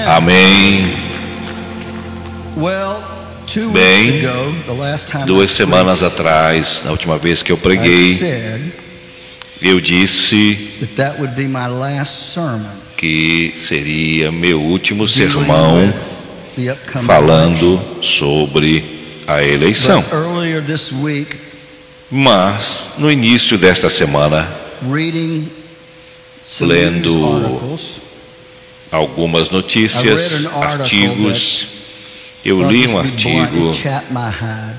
Amém. Bem, 2 semanas atrás, na última vez que eu preguei, eu disse que seria meu último sermão falando sobre a eleição. Mas no início desta semana, lendo algumas notícias, artigos, eu li um artigo,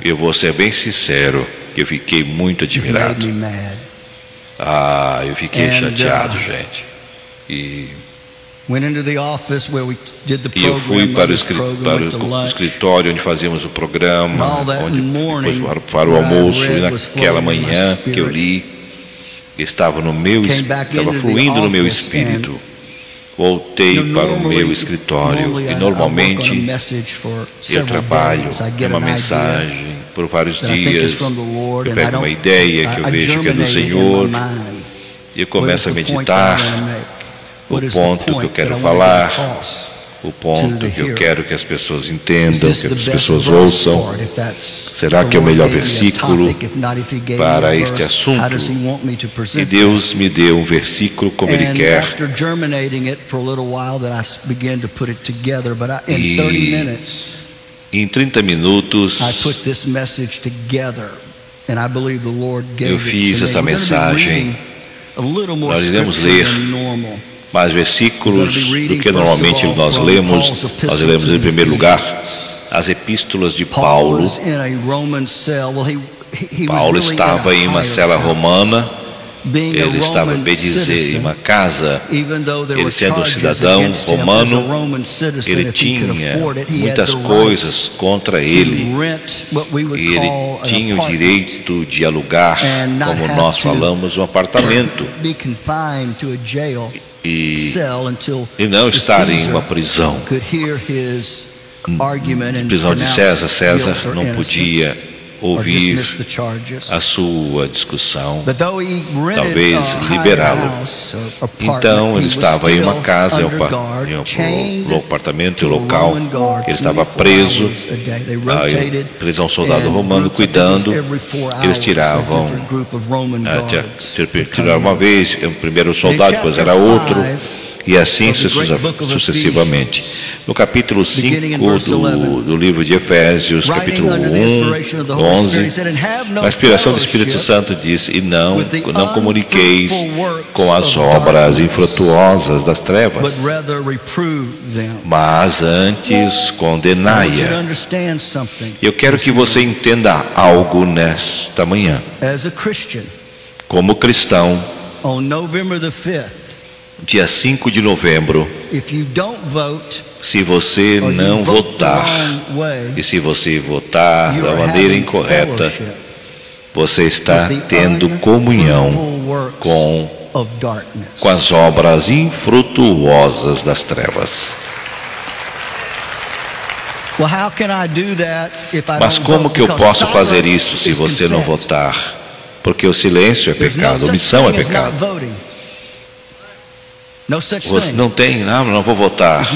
eu vou ser bem sincero, que eu fiquei muito admirado. Eu fiquei chateado, gente. E eu fui para o escritório onde fazíamos o programa, onde depois para o almoço, e naquela manhã que eu li, estava fluindo no meu espírito. Voltei para o meu escritório e normalmente eu trabalho uma mensagem por vários dias, eu pego uma ideia que eu vejo que é do Senhor e eu começo a meditar o ponto que eu quero falar, o ponto que eu quero que as pessoas entendam, que as pessoas ouçam. Será que é o melhor versículo para este assunto? E Deus me deu um versículo como Ele quer. E em 30 minutos eu fiz essa mensagem. Nós iremos ler mais versículos do que normalmente nós lemos. Nós lemos em primeiro lugar as epístolas de Paulo. Paulo estava em uma cela romana. Ele estava, bem dizer, em uma casa. Ele sendo um cidadão romano, ele tinha muitas coisas contra ele. E ele tinha o direito de alugar, como nós falamos, um apartamento. E não estar em uma prisão. Prisão de César. César não podia ouvir a sua discussão, talvez liberá-lo. Então ele estava em uma casa, em um apartamento, um local, ele estava preso. Preso a um soldado romano cuidando. Eles tiravam uma vez o primeiro soldado, depois era outro, e assim sucessivamente. No capítulo 5 do livro de Efésios, capítulo 11, a inspiração do Espírito Santo diz: e não comuniqueis com as obras infrutuosas das trevas, mas antes condenai-a. Eu quero que você entenda algo nesta manhã. Como cristão, dia 5 de novembro, se você não votar, e se você votar da maneira incorreta, você está tendo comunhão com as obras infrutuosas das trevas. Mas como que eu posso fazer isso se você não votar? Porque o silêncio é pecado, a omissão é pecado. Você não tem, não vou votar.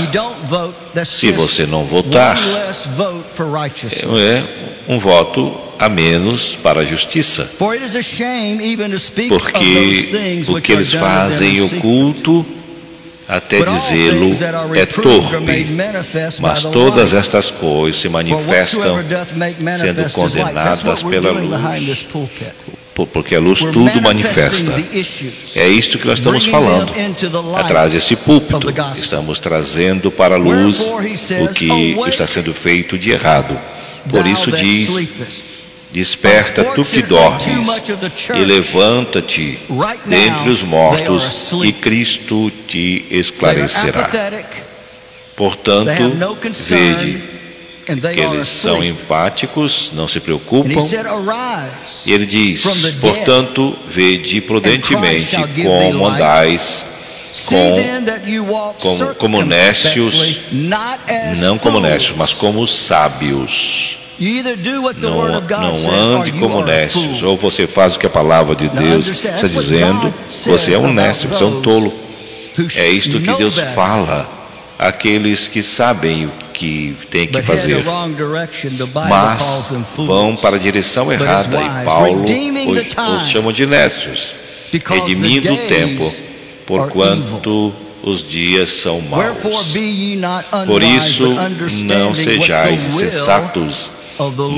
Se você não votar, é um voto a menos para a justiça. Porque o que eles fazem oculto, até dizê-lo, é torpe. Mas todas estas coisas se manifestam sendo condenadas pela luz. Porque a luz tudo manifesta. É isto que nós estamos falando. Atrás desse púlpito, estamos trazendo para a luz o que está sendo feito de errado. Por isso diz: desperta tu que dormes, e levanta-te dentre os mortos, e Cristo te esclarecerá. Portanto, vede que eles são empáticos, não se preocupam. E ele diz: portanto, vede prudentemente como andais, como nécios, não como nécios, mas como sábios. Não ande como nécios. Ou você faz o que a palavra de Deus está dizendo, você é um nécio, você é um tolo. É isto que Deus fala aqueles que sabem o que tem que fazer, mas vão para a direção errada, e Paulo os chama de nécios, redimindo o tempo, porquanto os dias são maus. Por isso, não sejais insensatos,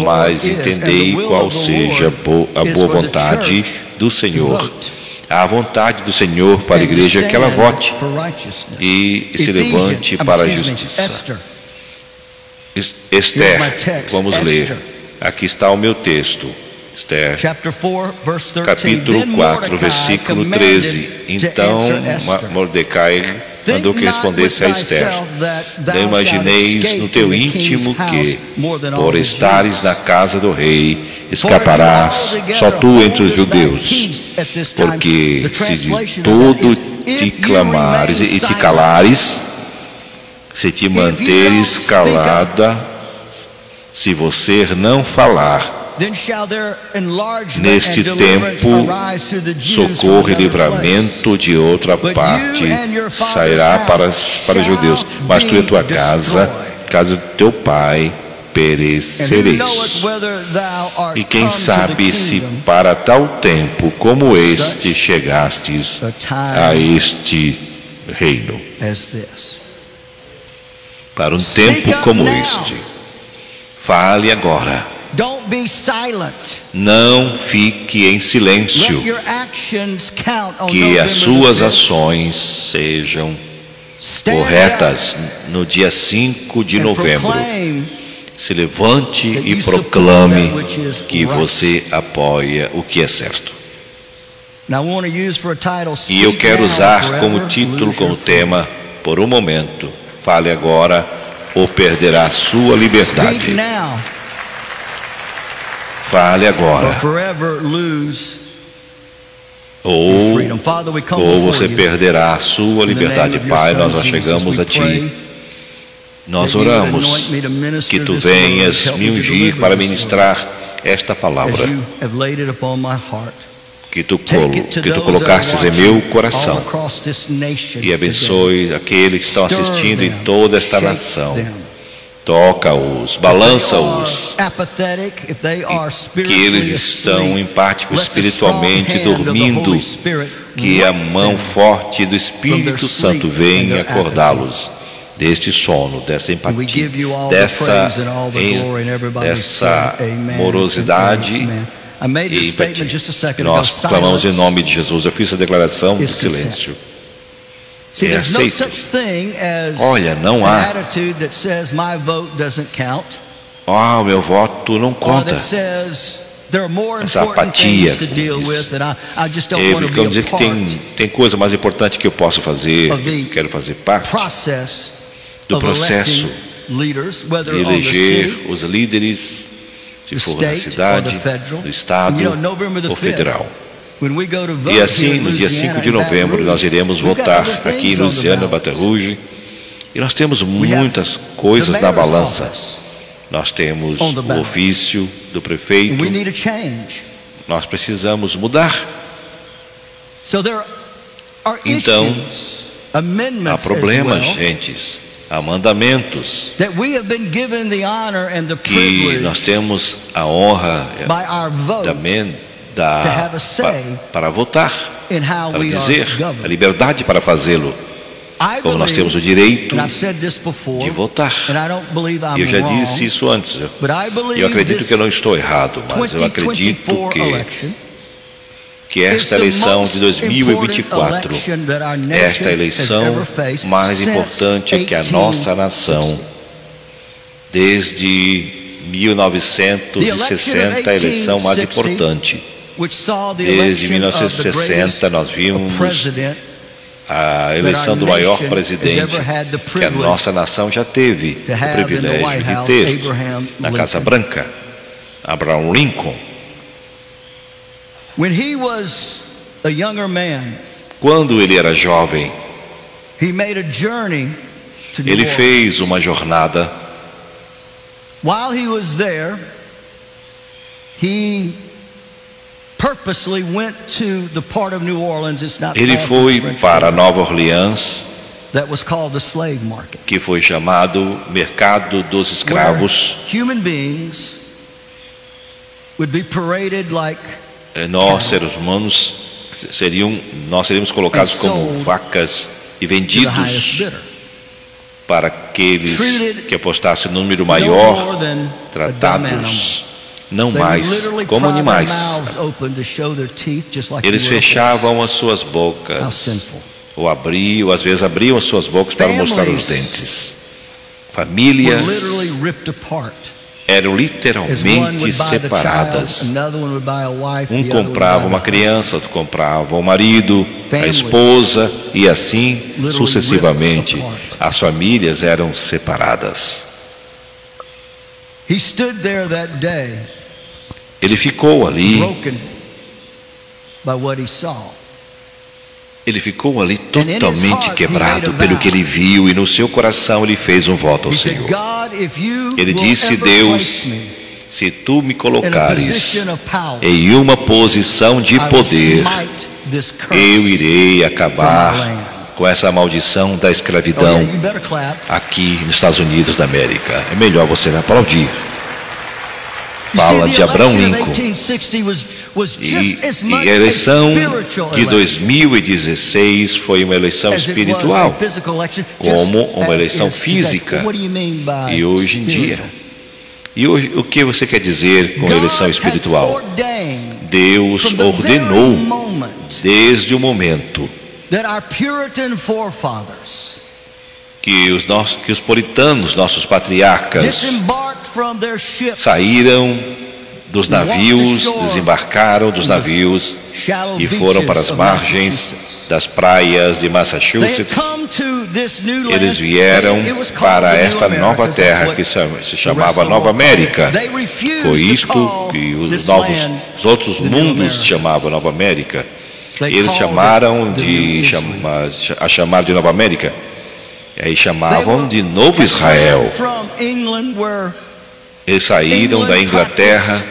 mas entendei qual seja a boa vontade do Senhor. A vontade do Senhor para a igreja é que ela vote e se levante para a justiça. Esther, vamos ler. Aqui está o meu texto. Esther, capítulo 4, versículo 13. Então Mordecai mandou que respondesse a Esther: não imagineis no teu íntimo que, por estares na casa do rei, escaparás só tu entre os judeus, porque se de todo te clamares e te calares, se te manteres calada, se você não falar, neste tempo, socorro e livramento de outra parte sairá para os judeus, mas tu e a tua casa, casa do teu pai, perecereis. E quem sabe se para tal tempo como este chegastes a este reino. Para um tempo como este. Fale agora. Não fique em silêncio. Que as suas ações sejam corretas no dia 5 de novembro. Se levante e proclame que você apoia o que é certo. E eu quero usar como título, como tema, por um momento, fale agora ou perderá sua liberdade. Fale agora. Ou você perderá a sua liberdade. Pai, nós já chegamos a Ti. Nós oramos que Tu venhas me ungir para ministrar esta palavra que Tu colocastes em meu coração, e abençoe aqueles que estão assistindo em toda esta nação. Toca-os, balança-os, que eles estão empáticos espiritualmente dormindo, que a mão forte do Espírito Santo venha acordá-los deste sono, dessa empatia, dessa morosidade e empatia. Nós clamamos em nome de Jesus. Eu fiz a declaração de silêncio. É aceito. Olha, não há. O meu voto não conta. Essa apatia. Eu quero dizer que tem coisa mais importante que eu posso fazer. Quero fazer parte do processo de eleger os líderes, se for na cidade, do estado ou federal. E assim, no dia 5 de novembro, nós iremos votar aqui em Louisiana, Baton Rouge. E nós temos muitas coisas na balança. Nós temos o ofício do prefeito. Nós precisamos mudar. Então, há problemas, gentes, há mandamentos que nós temos a honra para votar, para dizer, a liberdade para fazê-lo, como nós temos o direito de votar. E eu já disse isso antes. Eu acredito que eu não estou errado, mas eu acredito que esta eleição de 2024 é esta eleição mais importante que a nossa nação, desde 1960, a eleição mais importante. Desde 1960 nós vimos a eleição do maior presidente que a nossa nação já teve o privilégio de ter na Casa Branca, Abraham Lincoln. Quando ele era jovem, ele fez uma jornada. Ele foi para Nova Orleans que foi chamado mercado dos escravos. Nós, seres humanos, nós seríamos colocados como vacas e vendidos para aqueles que apostassem no número maior, tratados não mais como animais. Eles fechavam as suas bocas, ou às vezes abriam as suas bocas para mostrar os dentes. Famílias eram literalmente separadas. Um comprava uma criança, outro comprava o marido, a esposa, e assim sucessivamente. As famílias eram separadas. Ele ficou ali. Ele ficou ali totalmente quebrado pelo que ele viu, e no seu coração ele fez um voto ao Senhor. Ele disse: Deus, se tu me colocares em uma posição de poder, eu irei acabar com essa maldição da escravidão aqui nos Estados Unidos da América. É melhor você aplaudir. Fala de Abraham Lincoln. E a eleição de 2016 foi uma eleição espiritual, como uma eleição física. E hoje em dia, o que você quer dizer com eleição espiritual? Deus ordenou desde o momento que os puritanos, nossos patriarcas, saíram dos navios, desembarcaram dos navios e foram para as margens das praias de Massachusetts. Eles vieram para esta nova terra que se chamava Nova América. Foi isto que os outros mundos chamavam Nova América. Eles chamaram a chamar de Nova América. E aí chamavam de Novo Israel. Eles saíram da Inglaterra.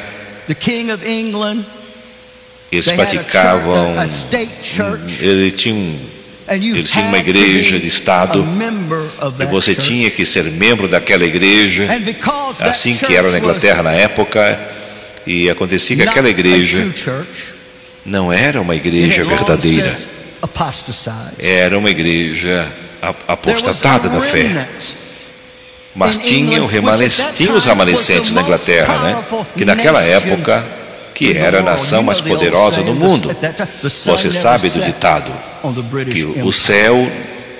Eles praticavam. Eles tinham uma igreja de Estado. E você tinha que ser membro daquela igreja. Assim que era na Inglaterra na época. E acontecia que aquela igreja não era uma igreja verdadeira. Era uma igreja apostatada da fé. Mas tinha os remanescentes na Inglaterra, né? Que naquela época, que era a nação mais poderosa do mundo. Você sabe do ditado, que o céu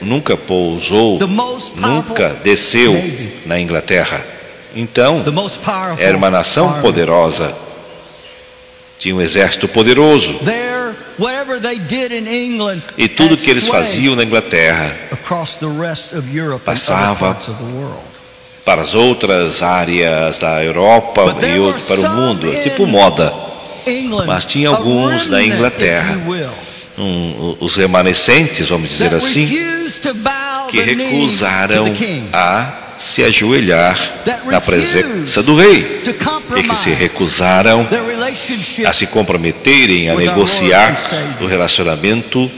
nunca pousou, nunca desceu na Inglaterra. Então, era uma nação poderosa. Tinha um exército poderoso. E tudo que eles faziam na Inglaterra passava para as outras áreas da Europa e para o mundo, tipo moda. Mas tinha alguns na Inglaterra, os remanescentes, vamos dizer assim, que recusaram a se ajoelhar na presença do rei, e que se recusaram a se comprometerem a negociar o relacionamento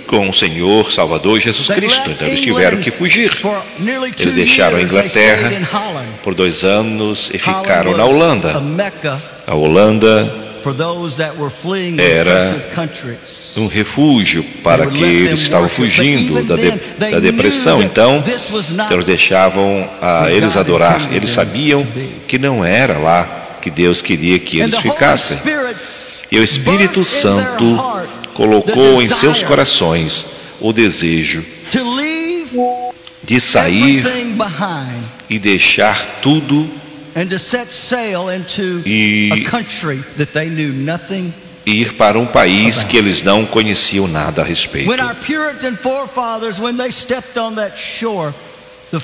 com o Senhor Salvador Jesus Cristo. Então eles tiveram que fugir. Eles deixaram a Inglaterra por 2 anos e ficaram na Holanda. A Holanda era um refúgio para aqueles que estavam fugindo da depressão. Então eles deixavam eles adorar. Eles sabiam que não era lá que Deus queria que eles ficassem. E o Espírito Santo colocou em seus corações o desejo de sair e deixar tudo e ir para um país que eles não conheciam nada a respeito.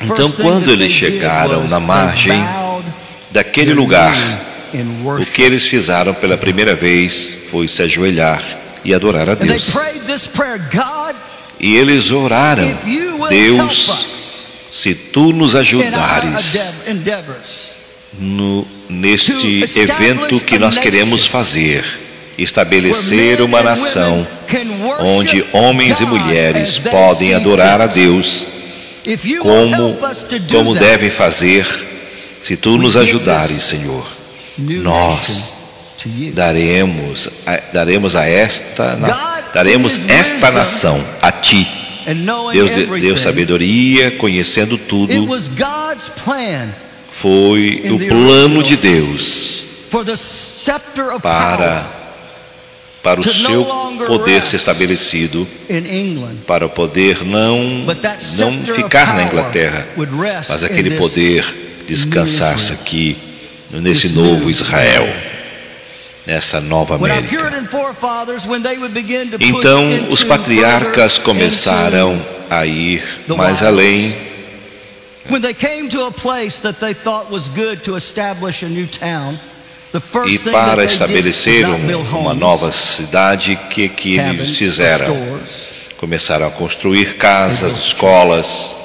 Então, quando eles chegaram na margem daquele lugar, o que eles fizeram pela primeira vez foi se ajoelhar e adorar a Deus. E eles oraram: Deus, se tu nos ajudares neste evento que nós queremos fazer, estabelecer uma nação onde homens e mulheres podem adorar a Deus como devem fazer. Se Tu nos ajudares, Senhor, nós daremos esta nação a Ti. Deus deu sabedoria, conhecendo tudo. Foi o plano de Deus para o seu poder ser estabelecido, para o poder não ficar na Inglaterra, mas aquele poder descansar-se aqui, nesse novo Israel, nessa nova América. Então os patriarcas começaram a ir mais além. E para estabelecer uma nova cidade, que eles fizeram? Começaram a construir casas, escolas,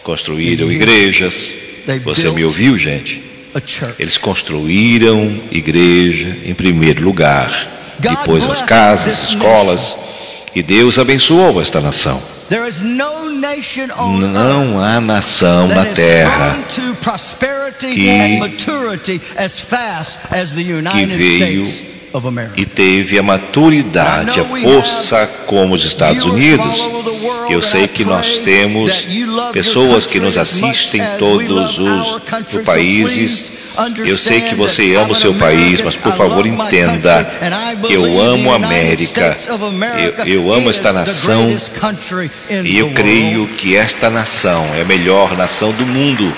construíram igrejas. Você me ouviu, gente? Eles construíram igreja em primeiro lugar, depois as casas, escolas, e Deus abençoou esta nação. Não há nação na terra que veio e teve a maturidade, a força como os Estados Unidos. Eu sei que nós temos pessoas que nos assistem em todos os países. Eu sei que você ama o seu país, mas por favor entenda que eu amo a América, eu amo esta nação, e eu creio que esta nação é a melhor nação do mundo.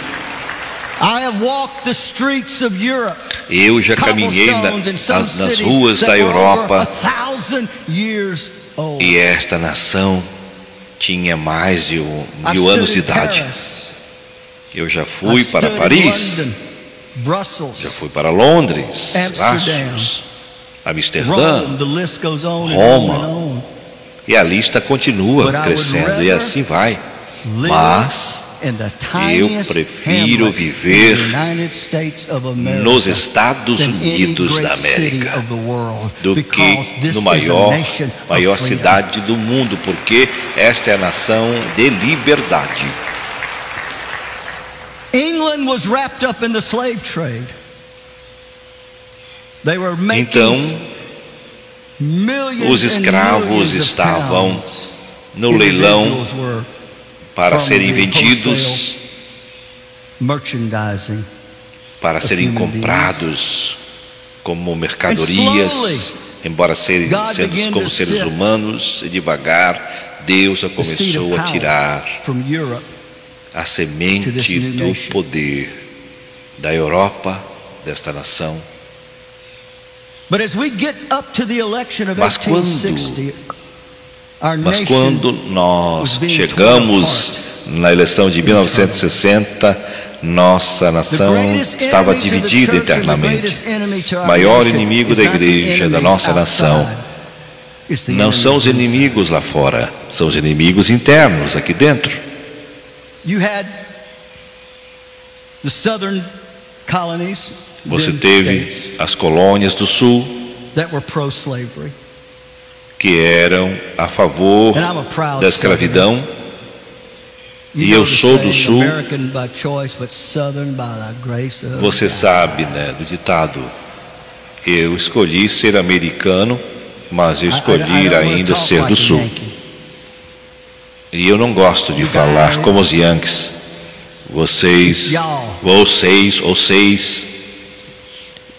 Eu já caminhei nas ruas da Europa, e esta nação tinha mais de 1000 anos de idade. Eu já fui para Paris, já fui para Londres, Amsterdã, Roma, e a lista continua crescendo, e assim vai. Mas eu prefiro viver nos Estados Unidos da América do que no maior cidade do mundo, porque esta é a nação de liberdade. Então, os escravos estavam no leilão para serem vendidos, para serem comprados como mercadorias, embora sendo como seres humanos, e devagar Deus começou a tirar a semente do poder da Europa, desta nação. Mas quando nós chegamos na eleição de 1960, nossa nação estava dividida internamente. O maior inimigo da igreja, da nossa nação, não são os inimigos lá fora, são os inimigos internos aqui dentro. Você teve as colônias do sul que eram a favor da escravidão, e eu sou do sul. Você sabe, né, do ditado: eu escolhi ser americano, mas eu escolhi ainda ser do sul. E eu não gosto de falar como os Yankees. Vocês,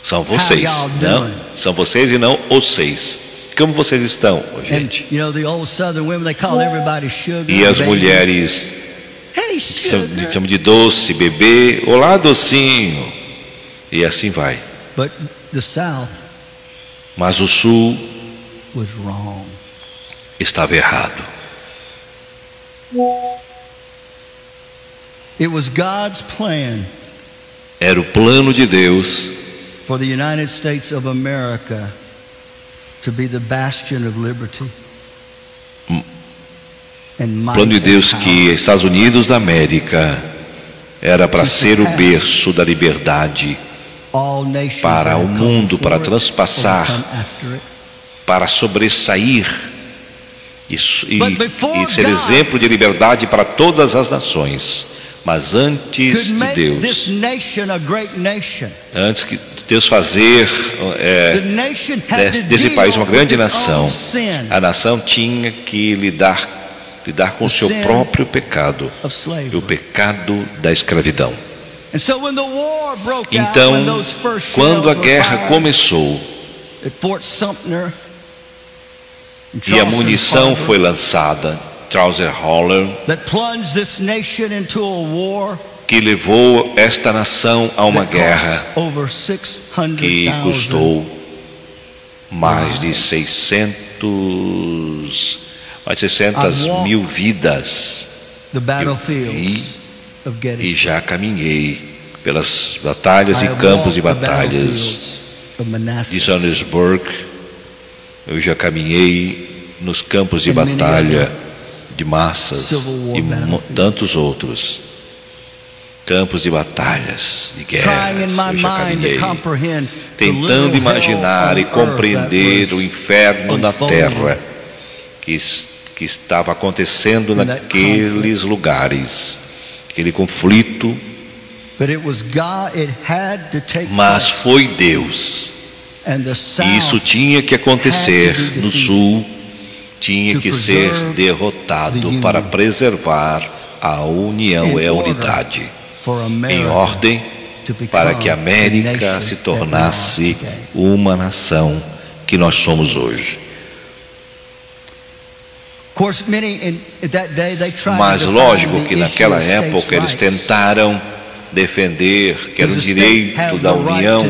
são vocês, não? São vocês e não os seis. Como vocês estão, gente? E as mulheres chamam de doce, bebê, olá docinho, e assim vai. Mas o sul estava errado. Era o plano de Deus for the United States of America to be the bastion of liberty. Plano de Deus que Estados Unidos da América era para ser o berço da liberdade para o mundo, para transpassar para sobressair e ser exemplo de liberdade para todas as nações. Mas antes de Deus, antes de Deus fazer desse país uma grande nação, a nação tinha que lidar com o seu próprio pecado, o pecado da escravidão. Então, quando a guerra começou e a munição foi lançada, Charles Holler, que levou esta nação a uma guerra que custou mais de 600 mil vidas. E já caminhei pelas batalhas e campos de batalhas de Johannesburg. Eu já caminhei nos campos de batalha de Massas e tantos outros campos de batalhas, de guerras. Eu já caminhei tentando imaginar e compreender o inferno na terra que estava acontecendo naqueles lugares, aquele conflito. Mas foi Deus, e isso tinha que acontecer no sul, tinha que ser derrotado para preservar a união e a unidade, em ordem para que a América se tornasse uma nação que nós somos hoje. Mas lógico que naquela época eles tentaram defender que era o direito da União,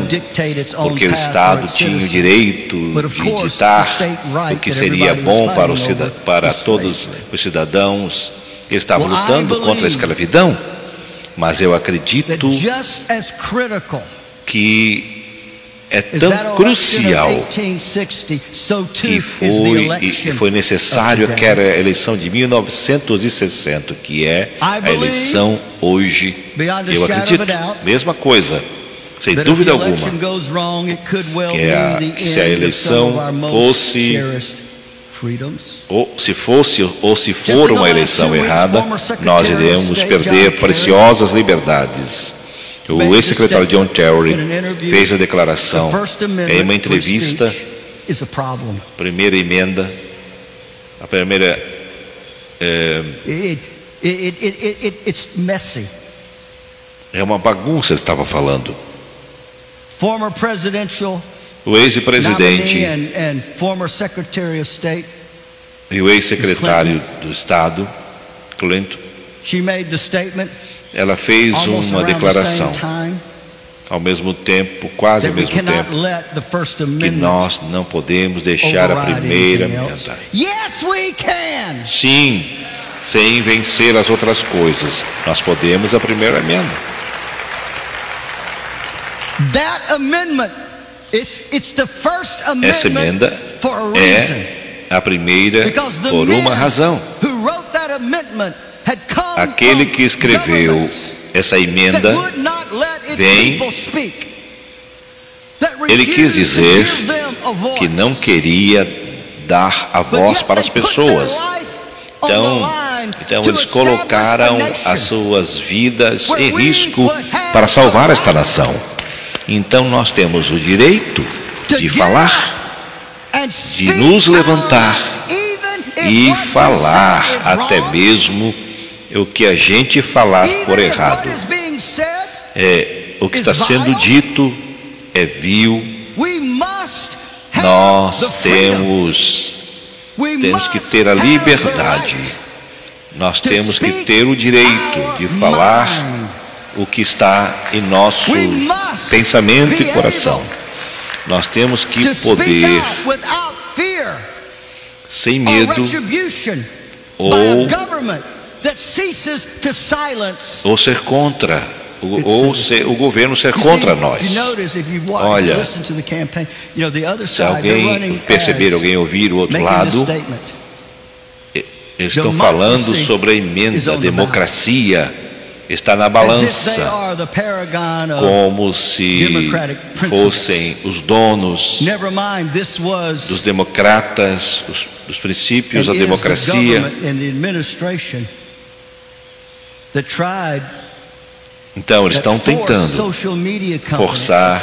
porque o Estado tinha o direito de ditar o que seria bom para todos os cidadãos. Eles estavam lutando contra a escravidão, mas eu acredito que é tão crucial que foi necessário aquela eleição de 1960, que é a eleição hoje. Eu acredito, mesma coisa, sem dúvida alguma, que se a eleição fosse, ou se for uma eleição errada, nós iremos perder preciosas liberdades. O ex-secretário John Terry fez a declaração em uma entrevista, primeira emenda, a primeira é uma bagunça, estava falando. O ex-presidente e o ex-secretário do Estado, Clinton, ela fez uma declaração ao mesmo tempo, quase ao mesmo tempo, que nós não podemos deixar a primeira emenda. Sim, sem vencer as outras coisas, nós podemos a primeira emenda. Essa emenda é a primeira por uma razão. Aquele que escreveu essa emenda ele quis dizer que não queria dar a voz para as pessoas. Então eles colocaram as suas vidas em risco para salvar esta nação. Então nós temos o direito de falar, de nos levantar e falar até mesmo o que a gente falar por errado. O que está sendo dito é vil. Nós temos que ter a liberdade. Nós temos que ter o direito de falar o que está em nosso pensamento e coração. Nós temos que poder, sem medo, ou ser contra, o governo ser contra nós. Olha, se alguém perceber, alguém ouvir o outro lado, eles estão falando sobre a emenda, a democracia. está na balança, como se fossem os donos dos democratas, dos princípios da democracia. Então, eles estão tentando forçar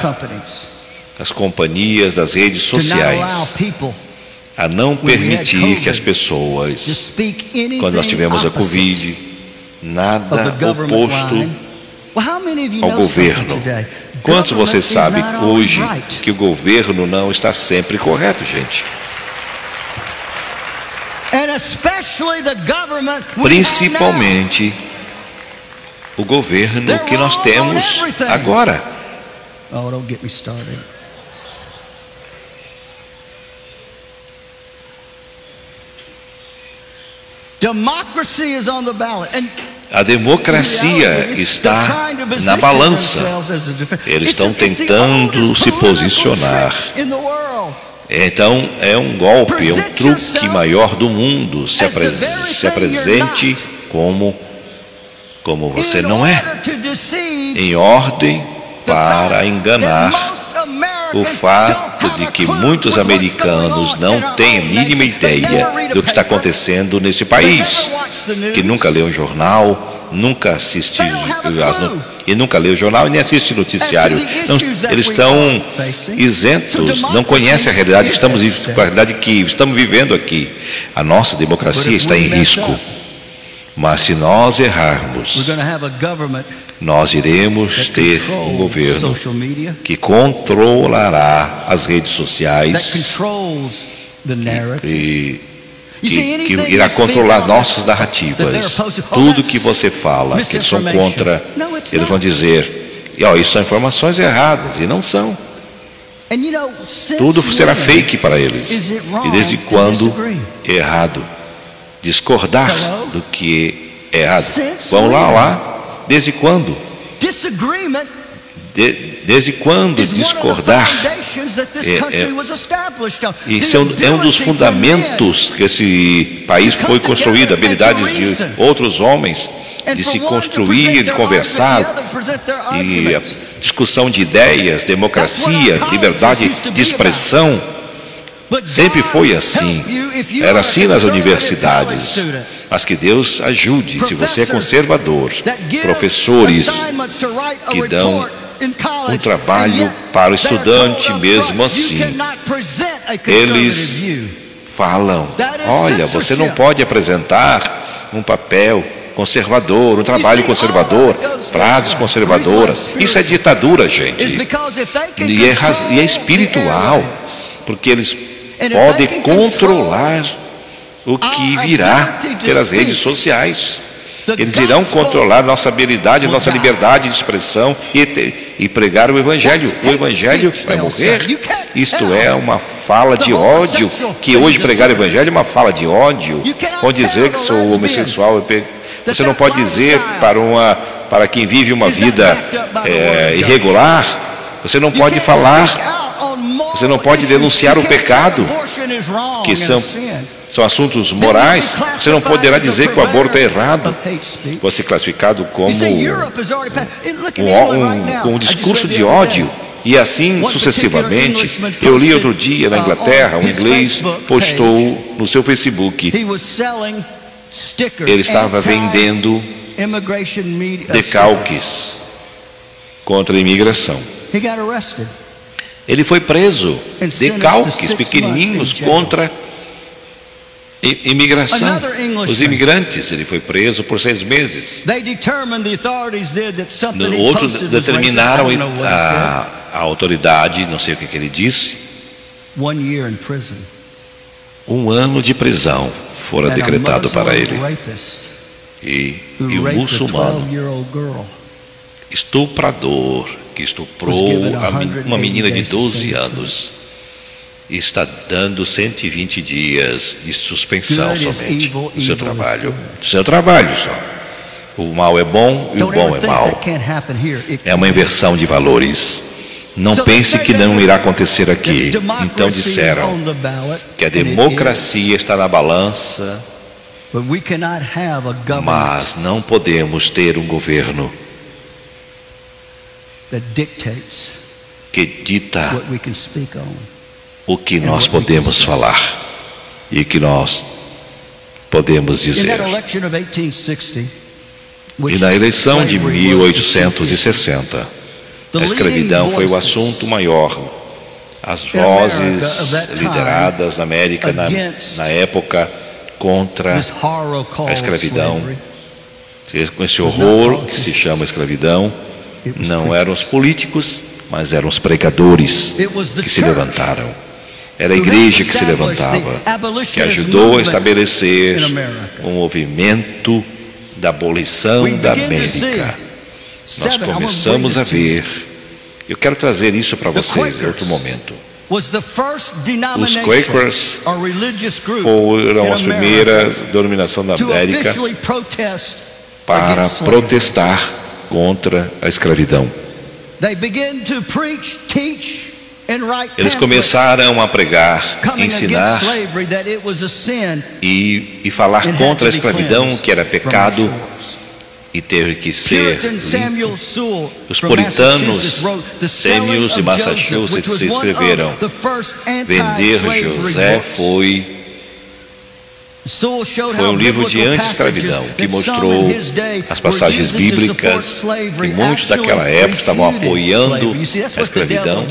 as companhias das redes sociais a não permitir que as pessoas, quando nós tivemos a Covid, nada oposto ao governo. Quantos vocês sabem hoje que o governo não está sempre correto, gente? Principalmente o governo que nós temos agora. Oh, don't get me started. Democracy is on the ballot. A democracia está na balança. Eles estão tentando se posicionar. Então é um golpe, é um truque maior do mundo. Se apresente como você não é, em ordem para enganar. O fato de que muitos americanos não têm a mínima ideia do que está acontecendo nesse país, que nunca leu um jornal, nunca assistiu e nunca leu jornal e nem assiste noticiário. Eles estão isentos, não conhecem a realidade que estamos vivendo aqui. A nossa democracia está em risco. Mas se nós errarmos, nós iremos ter um governo que controlará as redes sociais e que irá controlar nossas narrativas. Tudo que você fala, que eles são contra, eles vão dizer, isso são informações erradas, e não são. Tudo será fake para eles. E desde quando é errado discordar do que é errado? Vamos lá. Desde quando? Desde quando discordar? Isso é um dos fundamentos que esse país foi construído, habilidades de outros homens, de se construir, de conversar, e a discussão de ideias, democracia, liberdade de expressão. Sempre foi assim. Era assim nas universidades. Mas que Deus ajude, se você é conservador, professores que dão um trabalho para o estudante mesmo assim. Eles falam, olha, você não pode apresentar um papel conservador, um trabalho conservador, frases conservadoras. Isso é ditadura, gente. E é espiritual, porque eles podem controlar o que virá pelas redes sociais. Eles irão controlar nossa habilidade, nossa liberdade de expressão e pregar o Evangelho. O Evangelho vai morrer. Isto é uma fala de ódio, que hoje pregar o Evangelho é uma fala de ódio. Vão dizer que sou homossexual. Você não pode dizer para quem vive uma vida irregular, você não pode falar. Você não pode denunciar o pecado, que são assuntos morais. Você não poderá dizer que o aborto é errado. Pode ser classificado como um discurso de ódio. E assim sucessivamente. Eu li outro dia na Inglaterra, um inglês postou no seu Facebook. Ele estava vendendo decalques contra a imigração. Ele foi preso, decalques pequenininhos contra imigração, os imigrantes. Ele foi preso por 6 meses. Outros determinaram, a autoridade, não sei o que ele disse, 1 ano de prisão fora decretado para ele. E o muçulmano, estuprador, que estuprou uma menina de 12 anos, está dando 120 dias de suspensão somente do seu trabalho. Do seu trabalho só. O mal é bom e o bom é mal. É uma inversão de valores. Não pense que não irá acontecer aqui. Então disseram que a democracia está na balança Mas não podemos ter um governo que dita o que nós podemos falar e que nós podemos dizer. E na eleição de 1860, a escravidão foi o assunto maior. As vozes lideradas na América na época contra a escravidão, com esse horror que se chama escravidão, não eram os políticos, mas eram os pregadores que se levantaram. Era a igreja que se levantava, que ajudou a estabelecer um movimento da abolição da América. Nós começamos a ver, eu quero trazer isso para vocês em outro momento. Os Quakers foram a primeira denominação da América para protestar contra a escravidão. Eles começaram a pregar, ensinar e falar contra a escravidão, que era pecado e teve que ser limpo. Os puritanos Samuel de Massachusetts escreveram: Vender José foi um livro de anti-escravidão que mostrou as passagens bíblicas que muitos daquela época estavam apoiando a escravidão.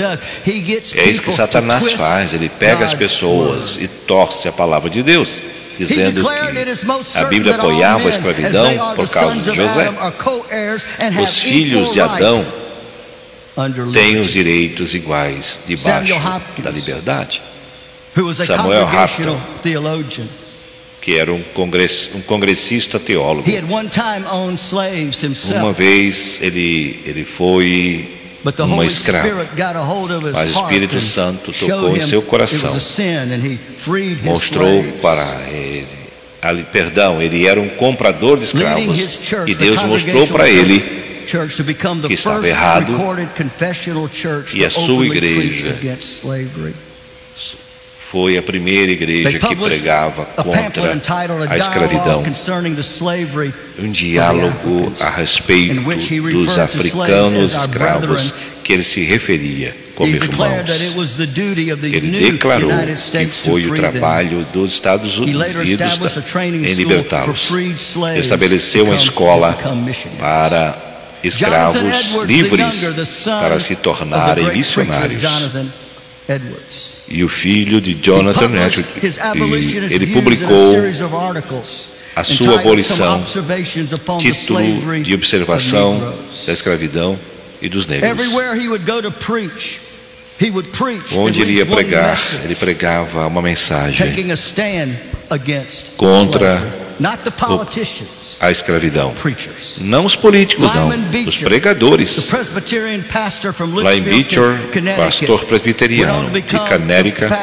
É isso que Satanás faz, ele pega as pessoas e torce a palavra de Deus, dizendo que a Bíblia apoiava a escravidão por causa de José. Os filhos de Adão têm os direitos iguais debaixo da liberdade. Samuel Hopkins, que era um congressista teólogo, uma vez ele foi um escravo, mas o Espírito Santo tocou em seu coração, mostrou para ele, ele era um comprador de escravos, e Deus mostrou para ele que estava errado, e a sua igreja foi a primeira igreja que pregava contra a escravidão. Um diálogo a respeito dos africanos escravos, que ele se referia como irmãos. Ele declarou que foi o trabalho dos Estados Unidos em libertá-los. Ele estabeleceu uma escola para escravos livres para se tornarem missionários. E o filho de Jonathan Edwards, ele publicou a sua abolição, título de observação da escravidão e dos negros. Onde ele ia pregar, ele pregava uma mensagem contra a escravidão. Não os políticos, não, os pregadores. Lyman Beecher, pastor presbiteriano de Connecticut,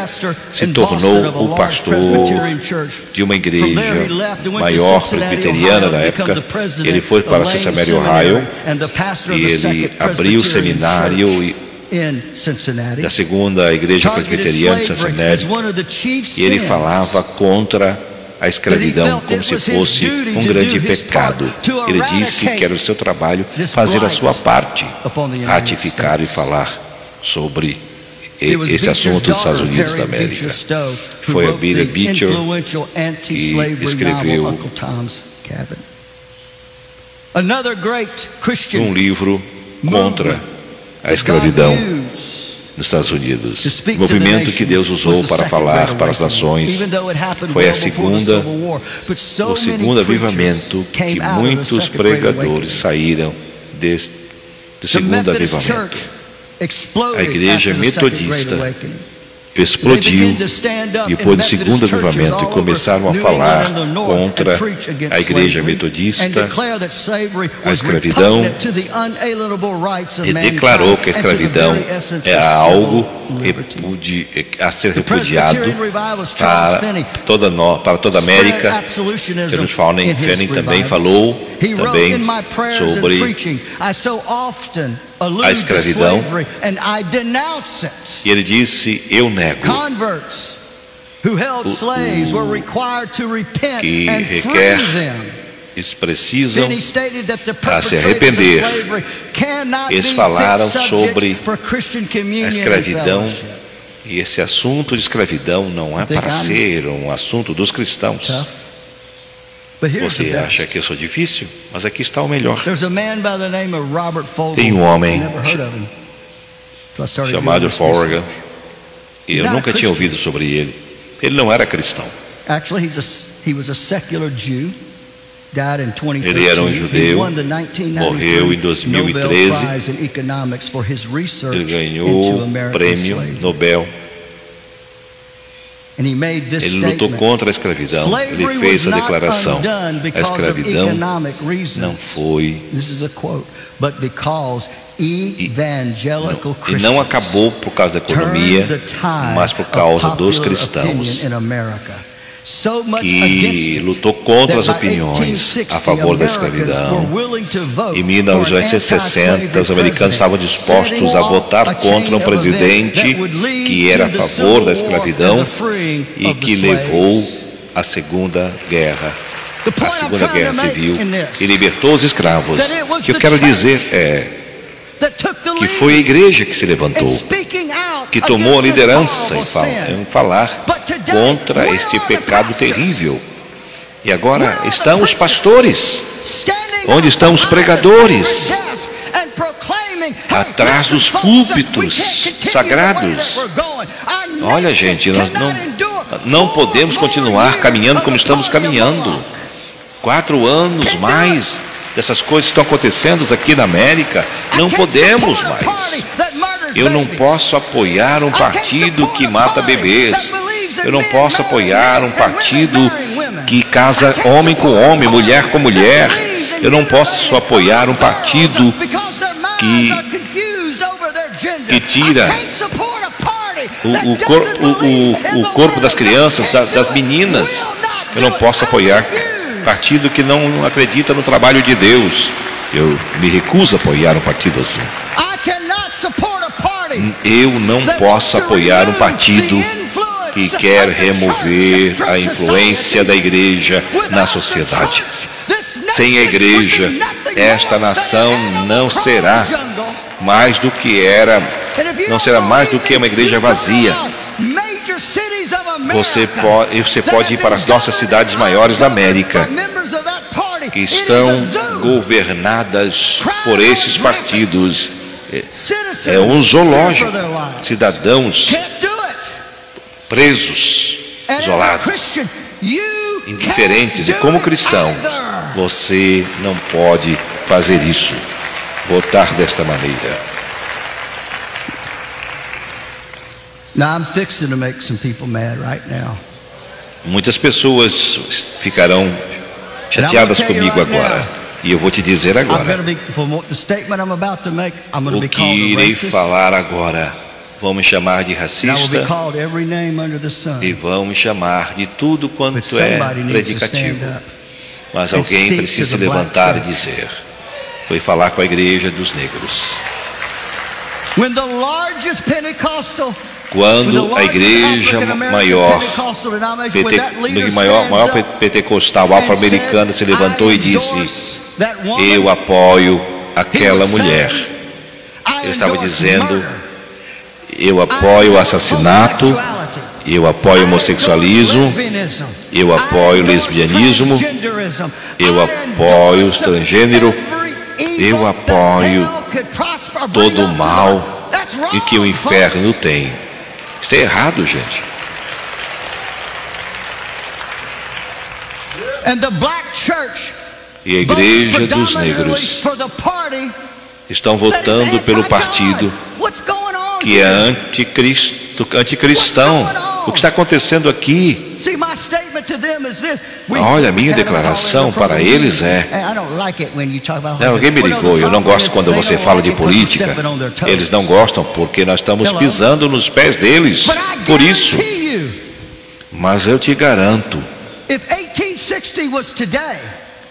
se tornou o pastor de uma igreja maior presbiteriana da época. Ele foi para Cincinnati, Ohio, e ele abriu o seminário da segunda igreja presbiteriana de Cincinnati, e ele falava contra a escravidão como se fosse um grande pecado. Ele disse que era o seu trabalho fazer a sua parte, ratificar e falar sobre esse assunto dos Estados Unidos da América. Foi a Billy Beecher que escreveu um livro contra a escravidão nos Estados Unidos. O movimento que Deus usou para falar para as nações foi o segundo avivamento, que muitos pregadores saíram do segundo avivamento. A igreja metodista explodiu depois do segundo avivamento e começaram a falar contra a igreja metodista, a escravidão, e declarou que a escravidão é algo a ser repudiado para toda a América. Charles Finney também falou sobre a escravidão, e ele disse: eu nego que requer, eles precisam se arrepender. Eles falaram sobre a escravidão, e esse assunto de escravidão não é para ser um assunto dos cristãos. Você acha que eu sou difícil? Mas aqui está o melhor. Tem um homem chamado Forgan, e eu nunca tinha ouvido sobre ele. Ele não era cristão. Ele era um judeu, morreu em 2013. Ele ganhou o prêmio Nobel. Ele lutou contra a escravidão. Ele fez a declaração: a escravidão não foi, e não acabou por causa da economia, mas por causa dos cristãos, que lutou contra as opiniões a favor da escravidão. Em 1960, os americanos estavam dispostos a votar contra um presidente que era a favor da escravidão e que levou à Segunda Guerra Civil e libertou os escravos. O que eu quero dizer é que foi a igreja que se levantou, que tomou a liderança em falar contra este pecado terrível. E agora estão os pastores, onde estão os pregadores, atrás dos púlpitos sagrados. Olha, gente, nós não podemos continuar caminhando como estamos caminhando. 4 anos mais dessas coisas que estão acontecendo aqui na América. Não podemos mais. Eu não posso apoiar um partido que mata bebês. Eu não posso apoiar um partido que casa homem com homem, mulher com mulher. Eu não posso apoiar um partido que tira o corpo das crianças, das meninas. Eu não posso apoiar partido que não acredita no trabalho de Deus. Eu me recuso a apoiar um partido assim. Eu não posso apoiar um partido que quer remover a influência da igreja na sociedade. Sem a igreja, esta nação não será mais do que era, não será mais do que uma igreja vazia. Você pode ir para as nossas cidades maiores da América, que estão governadas por esses partidos. É um zoológico. Cidadãos presos, isolados, indiferentes. E como cristão, você não pode fazer isso, votar desta maneira. Muitas pessoas ficarão chateadas comigo agora. E eu vou te dizer agora. O que irei falar agora, vão me chamar de racista e vão me chamar de tudo quanto é predicativo. Mas alguém precisa se levantar e dizer: foi falar com a igreja dos negros. Quando a igreja maior pentecostal afro-americana se levantou e disse: eu apoio aquela mulher. Ele estava dizendo: eu apoio o assassinato, eu apoio o homossexualismo, eu apoio o lesbianismo, eu apoio o transgênero, eu apoio todo o mal e que o inferno tem. Está errado, gente. E a igreja dos negros estão votando pelo partido que é anticristão. O que está acontecendo aqui? Olha, a minha declaração para eles é: alguém me ligou, eu não gosto quando você fala de política. Eles não gostam porque nós estamos pisando nos pés deles. Por isso, mas eu te garanto,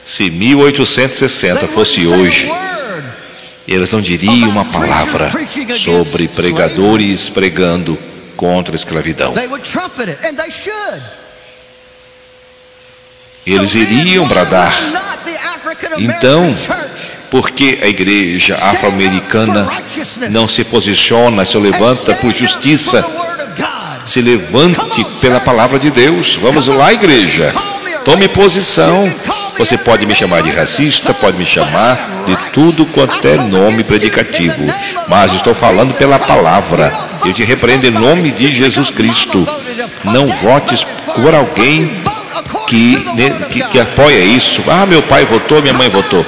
se 1860 fosse hoje, eles não diriam uma palavra sobre pregadores pregando contra a escravidão. Eles iriam bradar. Então, por que a igreja afro-americana não se posiciona, se levanta por justiça? Se levante pela palavra de Deus. Vamos lá, igreja. Tome posição. Você pode me chamar de racista, pode me chamar de tudo quanto é nome predicativo, mas estou falando pela palavra. Eu te repreendo em nome de Jesus Cristo. Não votes por alguém que apoia isso. Ah, meu pai votou, minha mãe votou.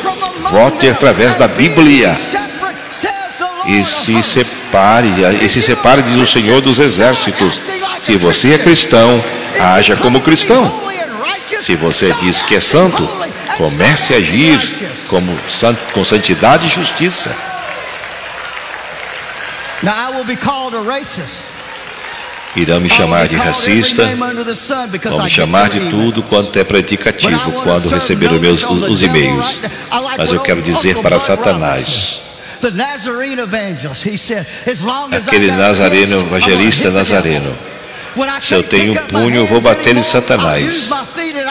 Vote através da Bíblia. E se separe, diz o Senhor dos Exércitos. Se você é cristão, haja como cristão. Se você diz que é santo, comece a agir como santo, com santidade e justiça. Irão me chamar de racista, vão me chamar de tudo quanto é predicativo quando receber os e-mails. Mas eu quero dizer para Satanás, aquele nazareno, evangelista nazareno, se eu tenho um punho, eu vou bater em Satanás.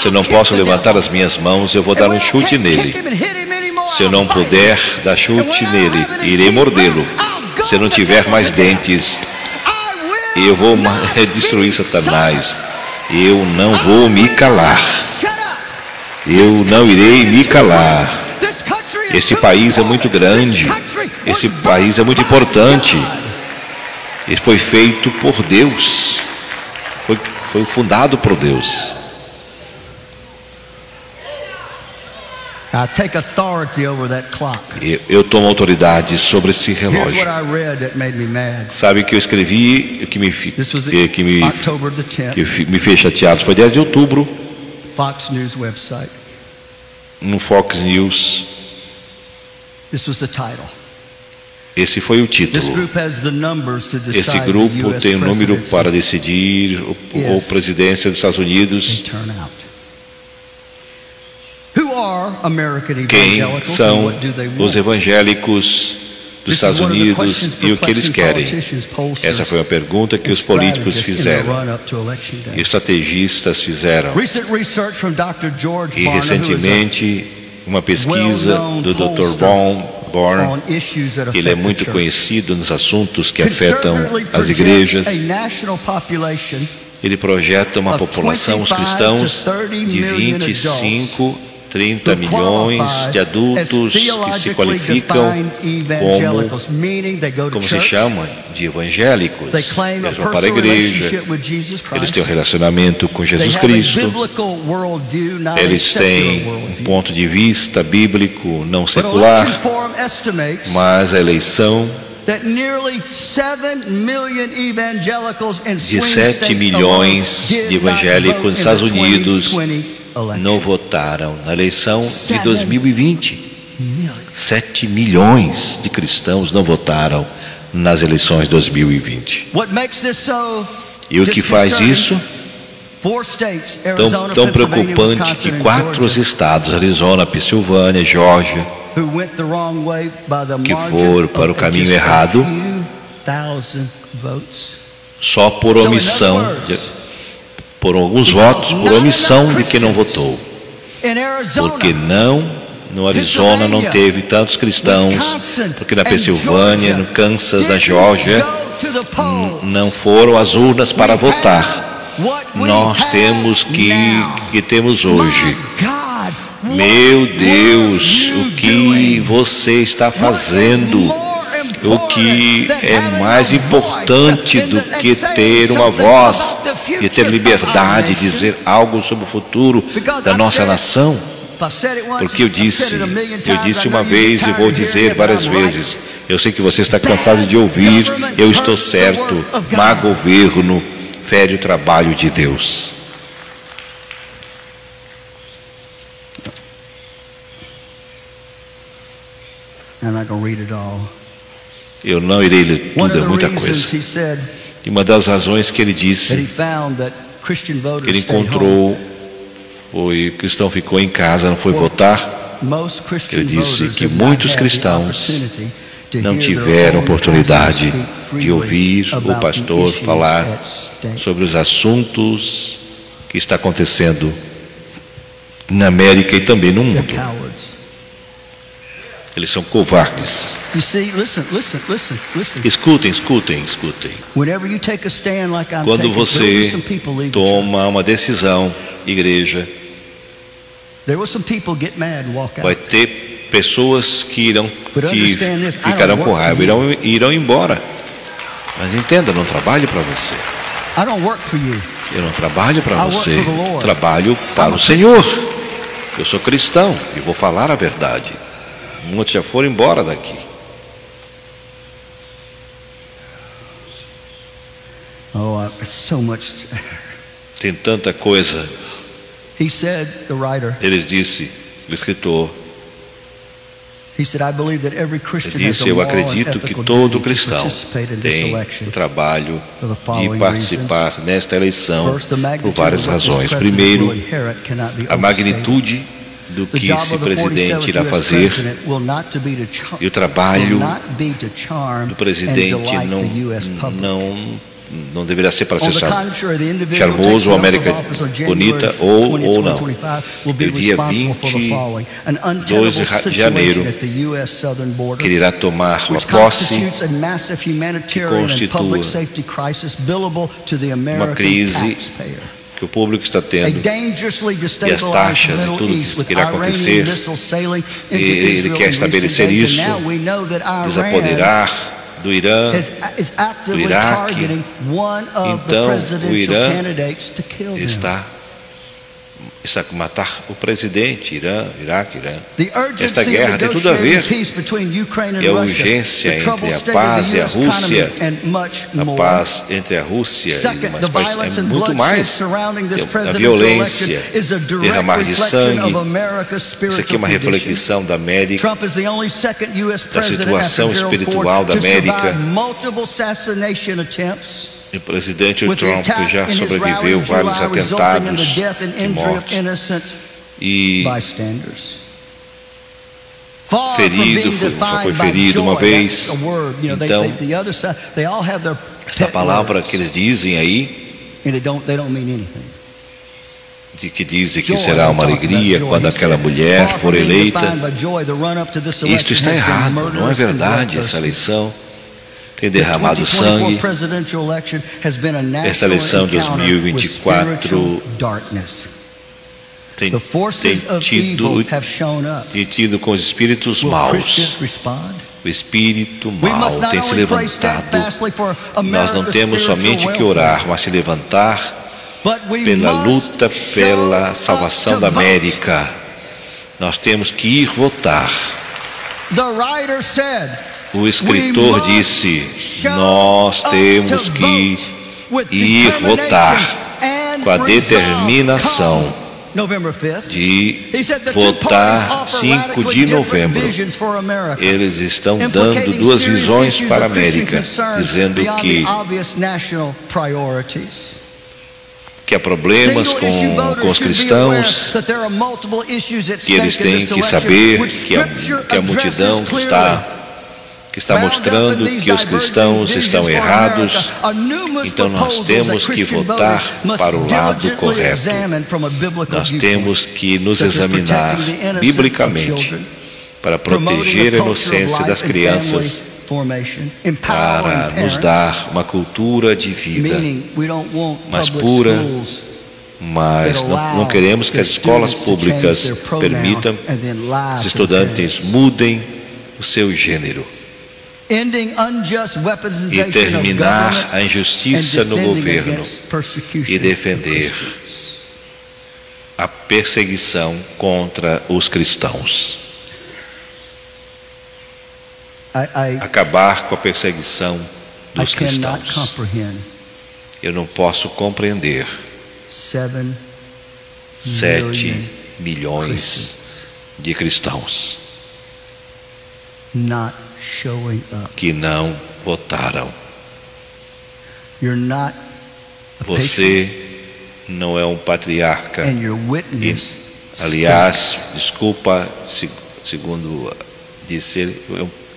Se eu não posso levantar as minhas mãos, eu vou dar um chute nele. Se eu não puder dar chute nele, irei mordê-lo. Se eu não tiver mais dentes, eu vou destruir Satanás. Eu não vou me calar. Eu não irei me calar. Este país é muito grande. Esse país é muito importante. Ele foi feito por Deus. Foi fundado por Deus. Eu tomo autoridade sobre esse relógio. Sabe o que eu escrevi que me fez chateado? Foi 10 de outubro. Fox News website. No Fox News. This was the title. Esse foi o título. Esse grupo tem um número para decidir a presidência dos Estados Unidos. Quem são os evangélicos dos Estados Unidos e o que eles querem? Essa foi uma pergunta que os políticos fizeram e estrategistas fizeram. E recentemente, uma pesquisa do Dr. Bourne, ele é muito conhecido nos assuntos que afetam as igrejas. Ele projeta uma população, os cristãos, de 25, 30 milhões de adultos que se qualificam como se chama, de evangélicos. Eles vão para a igreja, eles têm um relacionamento com Jesus Cristo, eles têm um ponto de vista bíblico, não secular, mas a eleição de 7 milhões de evangélicos nos Estados Unidos não votaram na eleição de 2020. 7 milhões de cristãos não votaram nas eleições de 2020. E o que faz isso? Tão preocupante que 4 estados, Arizona, Pensilvânia, Geórgia, que foram para o caminho errado, só por omissão, por alguns votos, por omissão de quem não votou. Porque no Arizona não teve tantos cristãos, porque na Pensilvânia, no Kansas, na Geórgia, não foram às urnas para votar. Nós temos que temos hoje. Meu Deus, o que você está fazendo? O que é mais importante do que ter uma voz e ter liberdade de dizer algo sobre o futuro da nossa nação? Porque eu disse uma vez e vou dizer várias vezes. Eu sei que você está cansado de ouvir. Eu estou certo. Má governo fere o trabalho de Deus. Eu não irei ler tudo, é muita coisa. E uma das razões que ele disse, ele encontrou, o cristão ficou em casa, não foi votar. Ele disse que muitos cristãos não tiveram oportunidade de ouvir o pastor falar sobre os assuntos que está acontecendo na América e também no mundo. Eles são covardes. Escutem. Quando você toma uma decisão, igreja, vai ter pessoas que ficarão com raiva, irão embora. Mas entenda, não trabalho para você. Eu não trabalho para você, trabalho para o Senhor. Eu sou cristão e vou falar a verdade. Muitos já foram embora daqui. Tem tanta coisa. Ele disse, o escritor, ele disse, eu acredito que todo cristão tem o trabalho de participar nesta eleição por várias razões. Primeiro, a magnitude do que esse presidente irá fazer, e o trabalho do presidente não deverá ser para ser charmoso ou América bonita ou não. No dia 22 de janeiro, que ele irá tomar uma posse que constitua uma crise que o público está tendo, e as taxas e tudo que irá acontecer, e ele quer estabelecer isso, desapoderar do Irã, do Iraque. Então o Irã está a matar o presidente. Iraque. Esta guerra tem tudo a ver. É a urgência entre a paz e a Rússia, a paz entre a Rússia mas é muito mais. A violência, derramar de sangue. Isso aqui é uma reflexão da América, da situação espiritual da América. O presidente Trump já sobreviveu a vários atentados de morte e foi ferido uma vez. Então, esta palavra que eles dizem aí, que dizem que será uma alegria quando aquela mulher for eleita, isto está errado, não é verdade. Essa eleição tem derramado sangue. Esta eleição de 2024 tem tido com os espíritos maus. O espírito mau tem se levantado. Nós não temos somente que orar, mas se levantar pela luta pela salvação da América. Nós temos que ir votar. O escritor disse, nós temos que ir votar com a determinação de votar 5 de novembro. Eles estão dando duas visões para a América, dizendo que há problemas com os cristãos, que eles têm que saber que a multidão que está mostrando que os cristãos estão errados. Então nós temos que votar para o lado correto. Nós temos que nos examinar biblicamente para proteger a inocência das crianças, para nos dar uma cultura de vida mais pura. Mas não queremos que as escolas públicas permitam que os estudantes mudem o seu gênero. E terminar a injustiça no governo e defender a perseguição contra os cristãos. Acabar com a perseguição dos cristãos. Eu não posso compreender 7 milhões de cristãos que não votaram. Você não é um patriarca. Aliás, desculpa, segundo disse ele,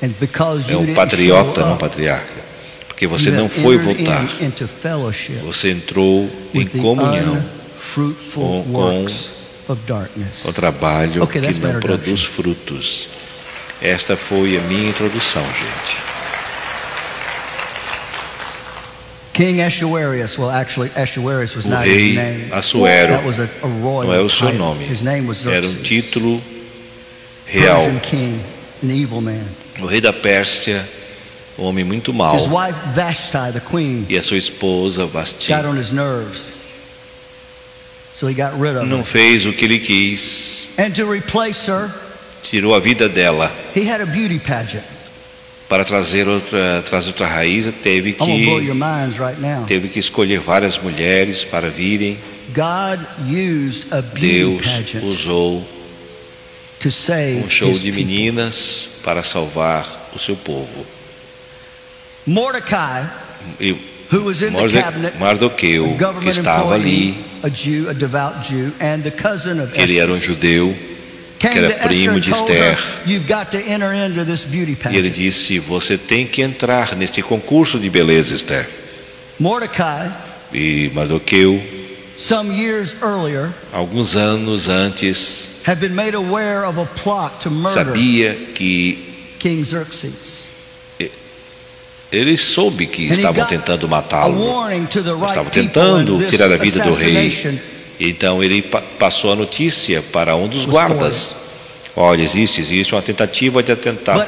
É um patriota, não patriarca. Porque você não foi votar. Você entrou em comunhão com o trabalho que não produz frutos. Esta foi a minha introdução, gente. King Ahasuerus, well, actually, Ahasuerus was not rei his name. Assuero That was a royal não é o seu title. nome. His name was Era Xerxes. título real. Persian king, an evil man. O rei da Pérsia, um homem muito mau. His wife Vashti, the queen, E a sua esposa Vasti got on his nerves, so he got rid of não her. fez o que ele quis. And to replace her, Tirou a vida dela. he had a beauty pageant. Para trazer outra raiz, teve I'm gonna blow your que minds right now. escolher várias mulheres para virem. God used a beauty Deus pageant usou to save show his de people. meninas para salvar o seu povo. Mordecai, E who was in the cabinet, Mardoqueu, a que government estava ali, employee, a Jew, a devout Jew, and the cousin of ele Esther, era um judeu, came que era to Esther primo and de told her, Esther. "You've got to enter into this beauty E ele pageant." disse: você tem que entrar neste concurso de beleza, Esther. Mordecai, E Mardoqueu, some years earlier, alguns anos antes, had been made aware of a plot to murder sabia que King Xerxes. ele soube que And he estavam got tentando a matá-lo. warning to the right Estavam people, tentando and this tirar a vida do rei. assassination Então ele passou a notícia para um dos guardas. Olha, existe uma tentativa de atentado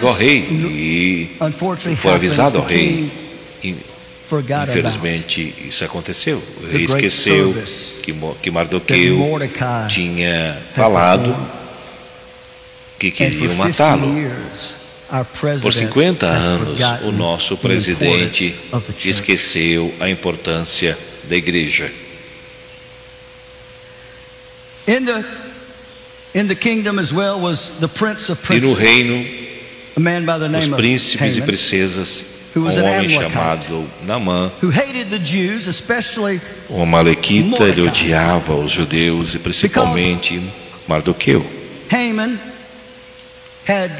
ao rei. E unfortunately foi avisado ao happens, the rei. king forgot about Infelizmente isso aconteceu. O the rei great esqueceu service que that Mardoqueu Mordecai tinha had falado performed. que And for queriam 50 matá-lo. years, our president Por 50 has anos, forgotten o nosso the presidente importance of the church. esqueceu a importância da igreja. In the kingdom as well was the prince of E no princes, reino, a man by the os name of príncipes e Haman, princesas, who um was an homem Amalekite, chamado Naamã, who hated the Jews, especially um amalequita, ele Mordecai. odiava os judeus e principalmente Mardoqueu. Haman had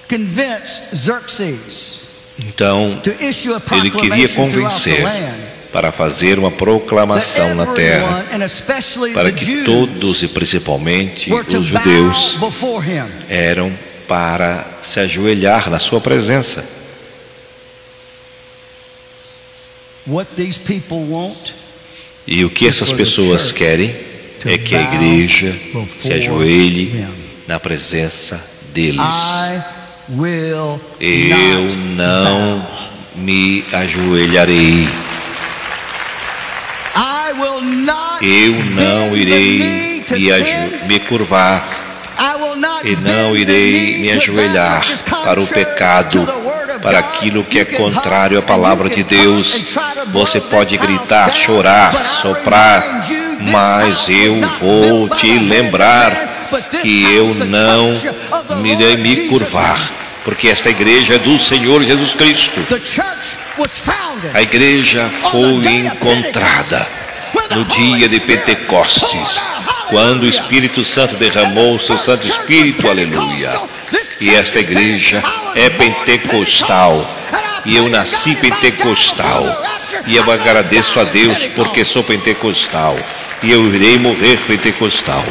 convinced Xerxes Então, to issue a ele queria proclamation throughout the convencer land para fazer uma that proclamação na terra, everyone, and especially para the que Jews, todos e principalmente were to os judeus bow before him. eram para se ajoelhar na sua presença. What these people want E o que essas pessoas querem é que a igreja se ajoelhe na presença deles. I will Eu not não bow. me ajoelharei. I will not Eu não bend the irei knee to sin. me curvar. I will not E não bend the irei knee me to that ajoelhar which is para o contrary pecado, to the word of para God. aquilo que é You can contrário à huff palavra and de you can Deus. pout and try to Você blow pode this house gritar, down, chorar, but I soprar, remind you, this mas house eu was not vou built by te the hand of lembrar man, but this que house, eu the não church of the irei Lord me Jesus curvar, Christ. porque esta igreja é do Senhor Jesus Cristo. The church was founded A igreja foi encontrada no dia de Pentecostes, quando o Espírito Santo derramou o seu Santo Espírito, aleluia. E esta igreja é pentecostal, e eu nasci pentecostal, e eu agradeço a Deus porque sou pentecostal, e eu irei morrer pentecostal.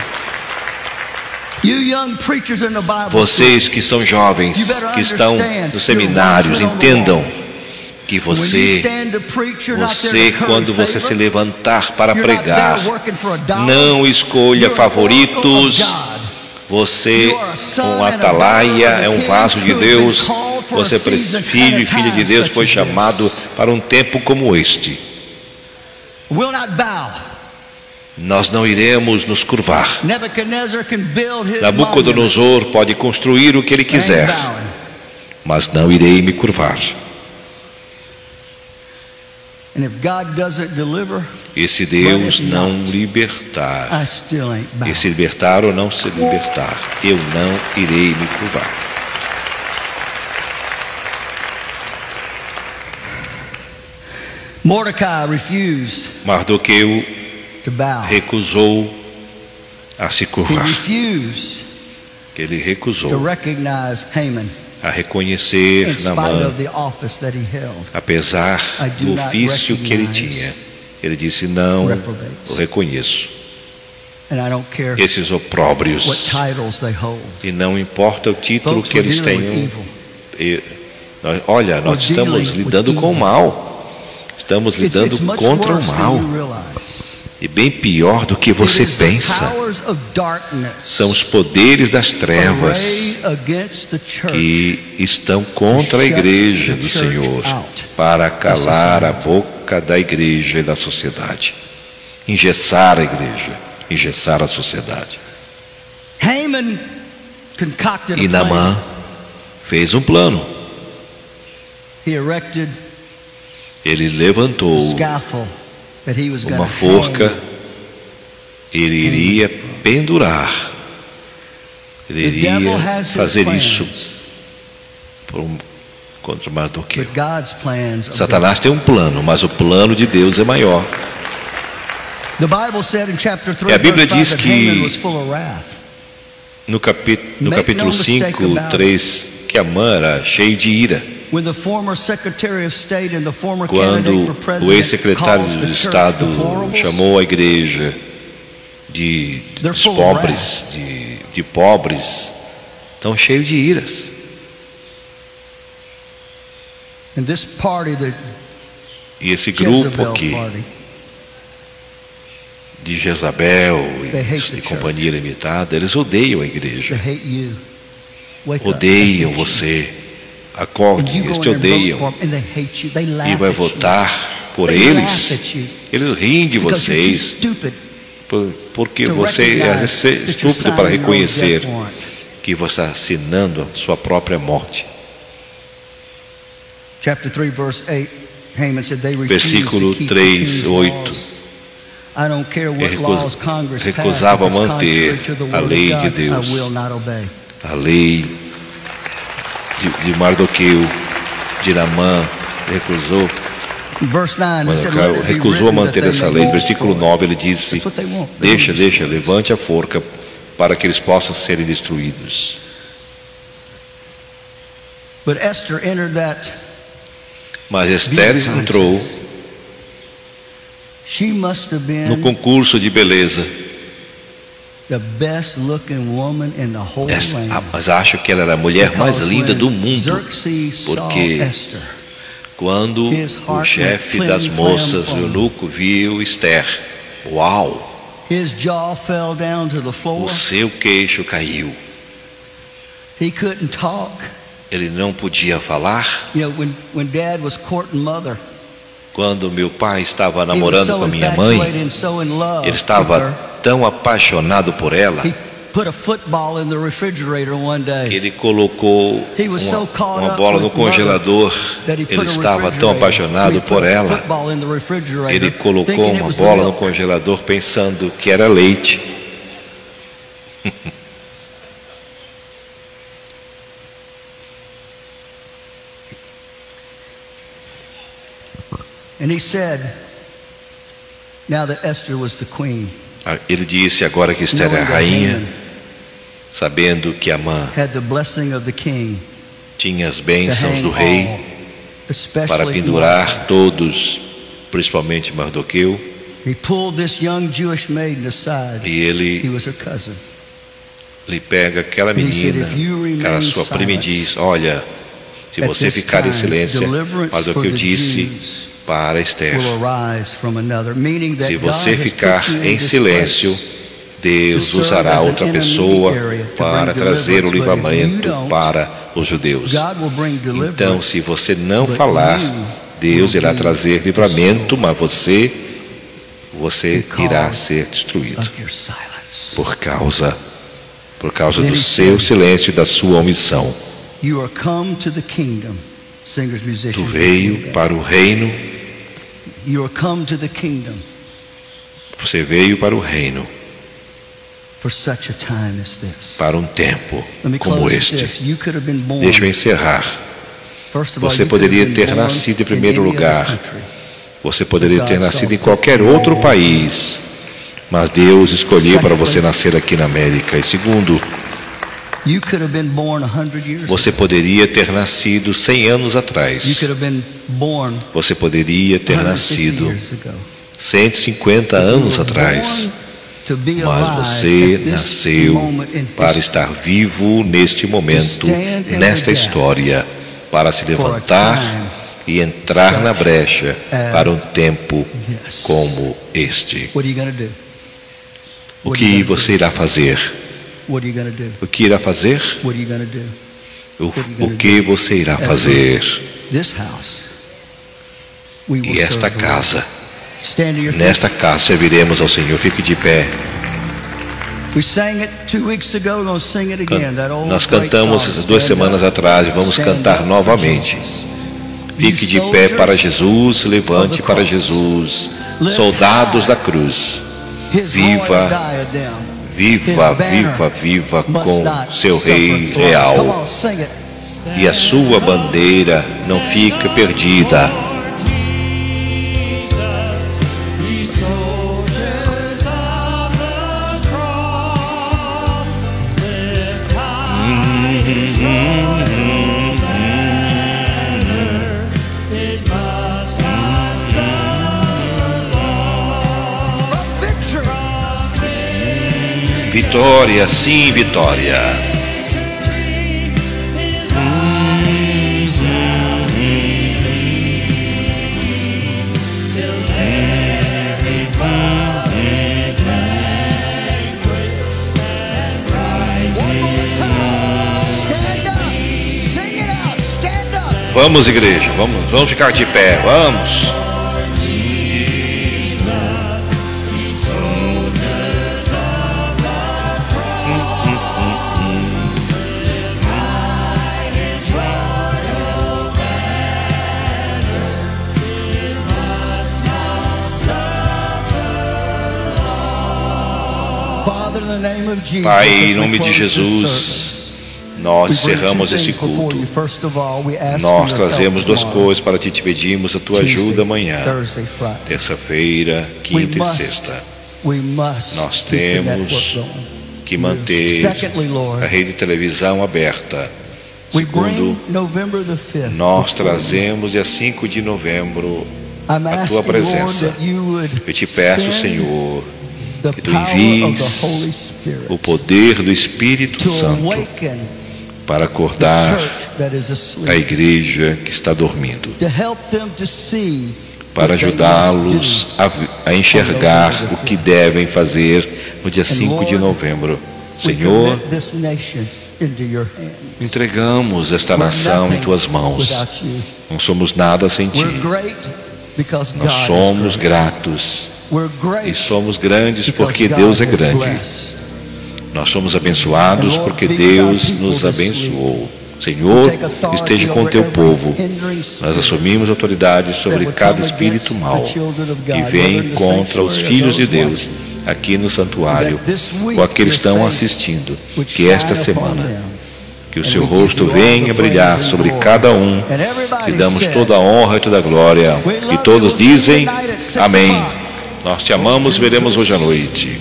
Vocês que são jovens, que estão nos seminários, entendam que você, quando você se levantar para pregar, não escolha favoritos. Você, um atalaia, é um vaso de Deus. Você, filho e filha de Deus, foi chamado para um tempo como este. Nós não iremos nos curvar. Nabucodonosor pode construir o que ele quiser, mas não irei me curvar. E se Deus não libertar, e se libertar ou não se libertar, eu não irei me curvar. Mardoqueu recusou a se curvar. Ele recusou a reconhecer Naamã, apesar do ofício que ele tinha. Ele disse: não o reconheço. Esses opróbrios, e não importa o título que eles tenham. Olha, nós estamos lidando com o mal, estamos lidando contra o mal, e bem pior do que você pensa. São os poderes das trevas que estão contra a igreja do Senhor, para calar a boca da igreja e da sociedade, engessar a igreja, engessar a sociedade. E Naamã fez um plano. Ele levantou uma forca, ele iria pendurar, ele iria fazer isso contra Mardoqueu. Satanás tem um plano, mas o plano de Deus é maior. E a Bíblia diz que no capítulo 5, 3, que Amã era cheio de ira. Quando o ex-secretário de Estado chamou a igreja de pobres, estão cheios de iras. E esse grupo aqui de Jezabel e companhia limitada, eles odeiam a igreja, odeiam você. Acorde, eles te odeiam e vai votar por eles. Eles riem de vocês porque você é estúpido para reconhecer que você está assinando a sua própria morte. Versículo 3, 8. Recusava manter a lei de Deus, a lei de Mardoqueu, de Naamã, recusou manter essa lei. Versículo 9, ele disse: deixa, levante a forca para que eles possam serem destruídos. Mas Esther entrou no concurso de beleza. Mas acho que ela era a mulher mais linda do mundo, porque quando o chefe das moças, o eunuco, viu Esther, uau, o seu queixo caiu. Ele não podia falar. Quando meu pai estava namorando com a minha mãe, ele estava tão apaixonado por ela que ele colocou uma bola no congelador. Ele estava tão apaixonado por ela, ele colocou uma bola no congelador pensando que era leite. And he said, now that Esther was the queen, ele disse agora que Esther é a rainha, sabendo que Amã tinha as bênçãos do rei para pendurar todos, principalmente Mardoqueu. E ele pega aquela menina, aquela sua prima, e diz: olha, se você ficar em silêncio, Mardoqueu disse para Esther, se você ficar em silêncio, Deus usará outra pessoa para trazer o livramento para os judeus. Então, se você não falar, Deus irá trazer livramento, mas você irá ser destruído por causa do seu silêncio e da sua omissão. Tu veio para o reino. Você veio para o reino para um tempo como este. Deixa eu encerrar. Você poderia ter nascido em primeiro lugar. Você poderia ter nascido em qualquer outro país, mas Deus escolheu para você nascer aqui na América. E segundo, Você poderia ter nascido 100 anos atrás. Você poderia ter nascido 150 anos atrás. Mas você nasceu para estar vivo neste momento, nesta história, para se levantar e entrar na brecha para um tempo como este. O que você irá fazer? O que irá fazer? O que você irá fazer? E esta casa, nesta casa serviremos ao Senhor. Fique de pé. Nós cantamos 2 semanas atrás e vamos cantar novamente. Fique de pé para Jesus, levante para Jesus, soldados da cruz. Viva, viva, viva, viva com seu Rei real. E a sua bandeira não fica perdida. Vitória, sim, vitória. Vamos, igreja, vamos ficar de pé, vamos. Pai, em nome de Jesus, nós encerramos esse culto. Nós trazemos 2 coisas para te pedimos a tua ajuda amanhã, terça-feira, quinta e sexta. Nós temos que manter a rede de televisão aberta. Segundo, nós trazemos dia 5 de novembro a tua presença. Eu te peço, Senhor, que tu envies o poder do Espírito Santo para acordar a igreja que está dormindo, para ajudá-los a enxergar o que devem fazer no dia 5 de novembro. Senhor, entregamos esta nação em tuas mãos. Não somos nada sem ti. Nós somos gratos. E somos grandes porque Deus é grande. Nós somos abençoados porque Deus nos abençoou. Senhor, esteja com o teu povo. Nós assumimos autoridade sobre cada espírito mau que vem contra os filhos de Deus aqui no santuário, ou aqueles que estão assistindo. Que esta semana, que o seu rosto venha brilhar sobre cada um. Te damos toda a honra e toda a glória. E todos dizem amém. Nós te amamos, veremos hoje à noite.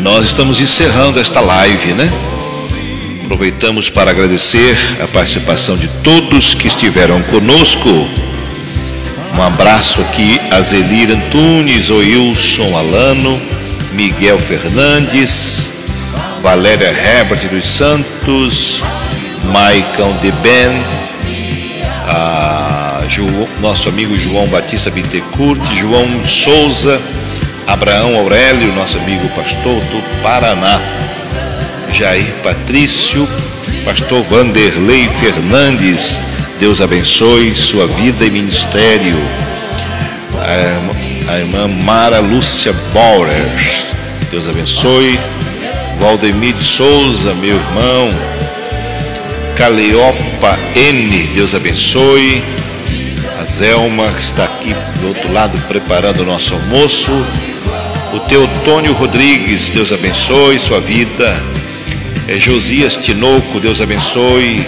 Nós estamos encerrando esta live, né? Aproveitamos para agradecer a participação de todos que estiveram conosco. Um abraço aqui a Zelir Antunes, Wilson Alano, Miguel Fernandes, Valéria Herbert dos Santos, Maicon de Ben, nosso amigo João Batista Bittencourt, João Souza, Abraão Aurélio, nosso amigo pastor do Paraná, Jair Patrício, pastor Vanderlei Fernandes, Deus abençoe sua vida e ministério. A irmã Mara Lúcia Bauer, Deus abençoe. Valdemir de Souza, meu irmão. Caleopa N, Deus abençoe. A Zelma, que está aqui do outro lado preparando o nosso almoço. O Teotônio Rodrigues, Deus abençoe sua vida. Josias Tinoco, Deus abençoe.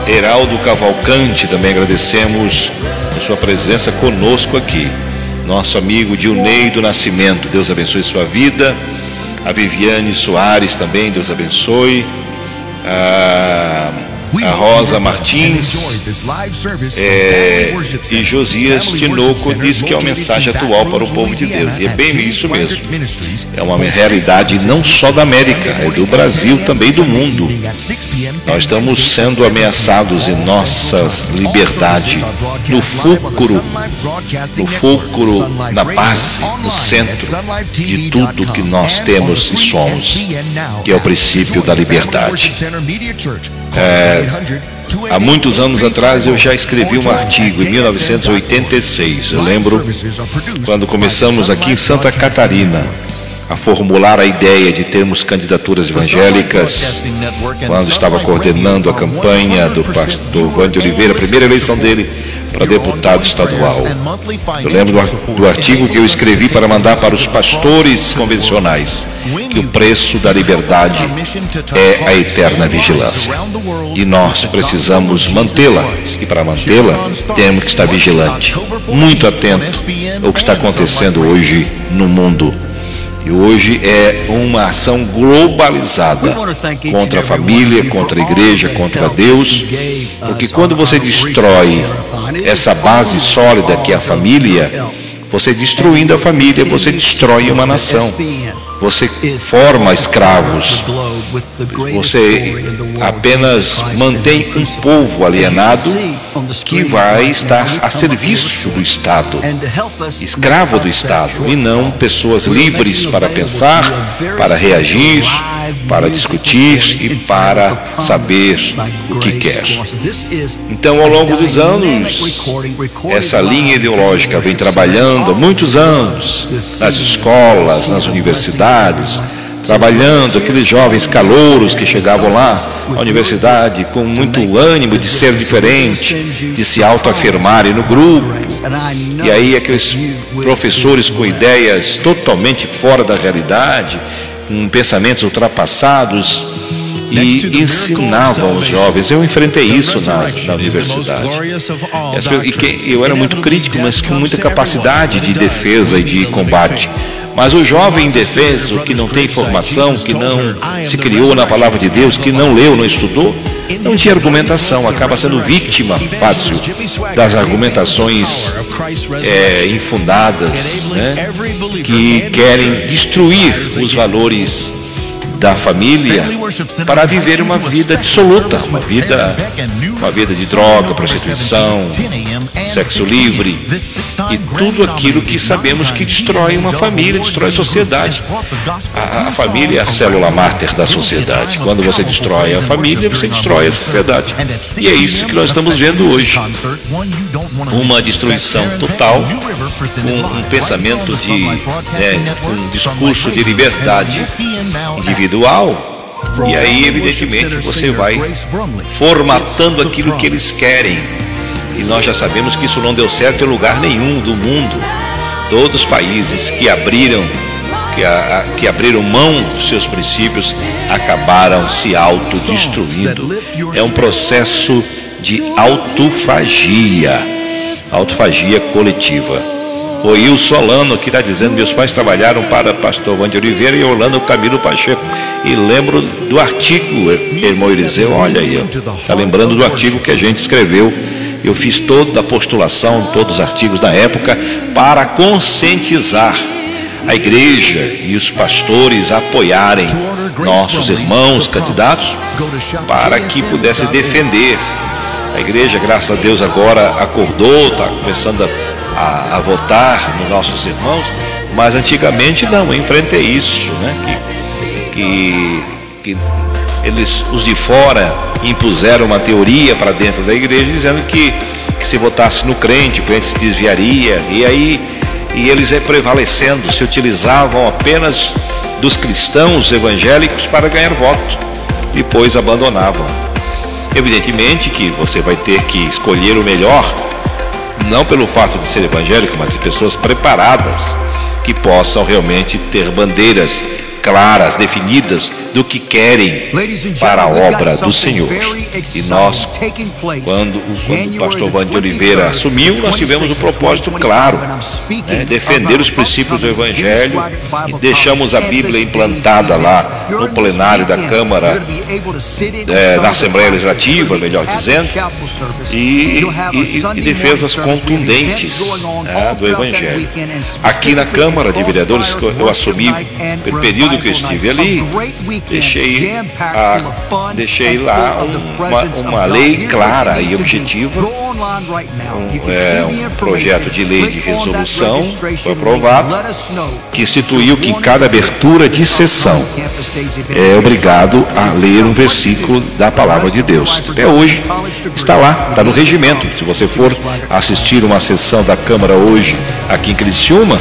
Heraldo Cavalcante, também agradecemos a sua presença conosco aqui. nosso amigo Dilnei do Nascimento, Deus abençoe sua vida. A Viviane Soares também, Deus abençoe. A Rosa Martins e Josias Tinoco diz que é uma mensagem atual para o povo de Deus, e é bem isso mesmo. É uma realidade não só da América, é do Brasil, também do mundo. Nós estamos sendo ameaçados em nossa liberdade, no fulcro, na base, no centro de tudo que nós temos e somos, que é o princípio da liberdade. Há muitos anos atrás eu já escrevi um artigo, em 1986, eu lembro quando começamos aqui em Santa Catarina a formular a ideia de termos candidaturas evangélicas, quando estava coordenando a campanha do pastor Vande Oliveira, a primeira eleição dele para deputado estadual. Eu lembro do artigo que eu escrevi para mandar para os pastores convencionais, que o preço da liberdade é a eterna vigilância. E nós precisamos mantê-la. E para mantê-la, temos que estar vigilante, muito atento ao que está acontecendo hoje no mundo. E hoje é uma ação globalizada contra a família, contra a igreja, contra Deus, porque quando você destrói essa base sólida que é a família, você destruindo a família, você destrói uma nação. Você forma escravos, você apenas mantém um povo alienado que vai estar a serviço do Estado, escravo do Estado, e não pessoas livres para pensar, para reagir, para discutir e para saber o que quer. Então, ao longo dos anos, essa linha ideológica vem trabalhando há muitos anos nas escolas, nas universidades, trabalhando aqueles jovens calouros que chegavam lá à universidade com muito ânimo de ser diferente, de se autoafirmarem no grupo. E aí aqueles professores com ideias totalmente fora da realidade, com pensamentos ultrapassados, e ensinavam os jovens. Eu enfrentei isso na universidade. E eu era muito crítico, mas com muita capacidade de defesa e de combate. Mas o jovem indefeso, que não tem formação, que não se criou na palavra de Deus, que não leu, não estudou, não tinha argumentação, acaba sendo vítima fácil das argumentações infundadas, né, que querem destruir os valores da família para viver uma vida dissoluta, uma vida de droga, prostituição, sexo livre e tudo aquilo que sabemos que destrói uma família, destrói a sociedade. A família é a célula máter da sociedade. Quando você destrói a família, você destrói a sociedade. E é isso que nós estamos vendo hoje. Uma destruição total, um pensamento um discurso de liberdade individual. E aí, evidentemente, você vai formatando aquilo que eles querem. E nós já sabemos que isso não deu certo em lugar nenhum do mundo. Todos os países que abriram mão dos seus princípios acabaram se autodestruindo. É um processo de autofagia coletiva. O Will Solano aqui está dizendo: meus pais trabalharam para pastor Vande Oliveira e Orlando Camilo Pacheco. E lembro do artigo, irmão Eliseu, olha aí, está lembrando do artigo que a gente escreveu. Eu fiz toda a postulação, todos os artigos da época, para conscientizar a igreja e os pastores a apoiarem nossos irmãos candidatos para que pudesse defender. A igreja, graças a Deus, agora acordou, está começando a votar nos nossos irmãos, mas antigamente não, eu enfrentei isso, né? Que eles, os de fora, impuseram uma teoria para dentro da igreja, dizendo que se votasse no crente, o crente se desviaria, e eles prevalecendo, se utilizavam apenas dos cristãos evangélicos para ganhar voto, depois abandonavam. Evidentemente que você vai ter que escolher o melhor, não pelo fato de ser evangélico, mas de pessoas preparadas, que possam realmente ter bandeiras claras, definidas do que querem para a obra do Senhor. E nós, quando o pastor Wander de Oliveira assumiu, nós tivemos um propósito claro, né? Defender os princípios do Evangelho, e deixamos a Bíblia implantada lá no plenário da Câmara, na Assembleia Legislativa, melhor dizendo, e defesas contundentes, né, do Evangelho. Aqui na Câmara de Vereadores, que eu assumi pelo período que eu estive ali, deixei lá uma lei clara e objetiva, um projeto de lei de resolução foi aprovado, que instituiu que em cada abertura de sessão é obrigado a ler um versículo da Palavra de Deus. Até hoje está lá, está no regimento. Se você for assistir uma sessão da Câmara hoje aqui em Criciúma,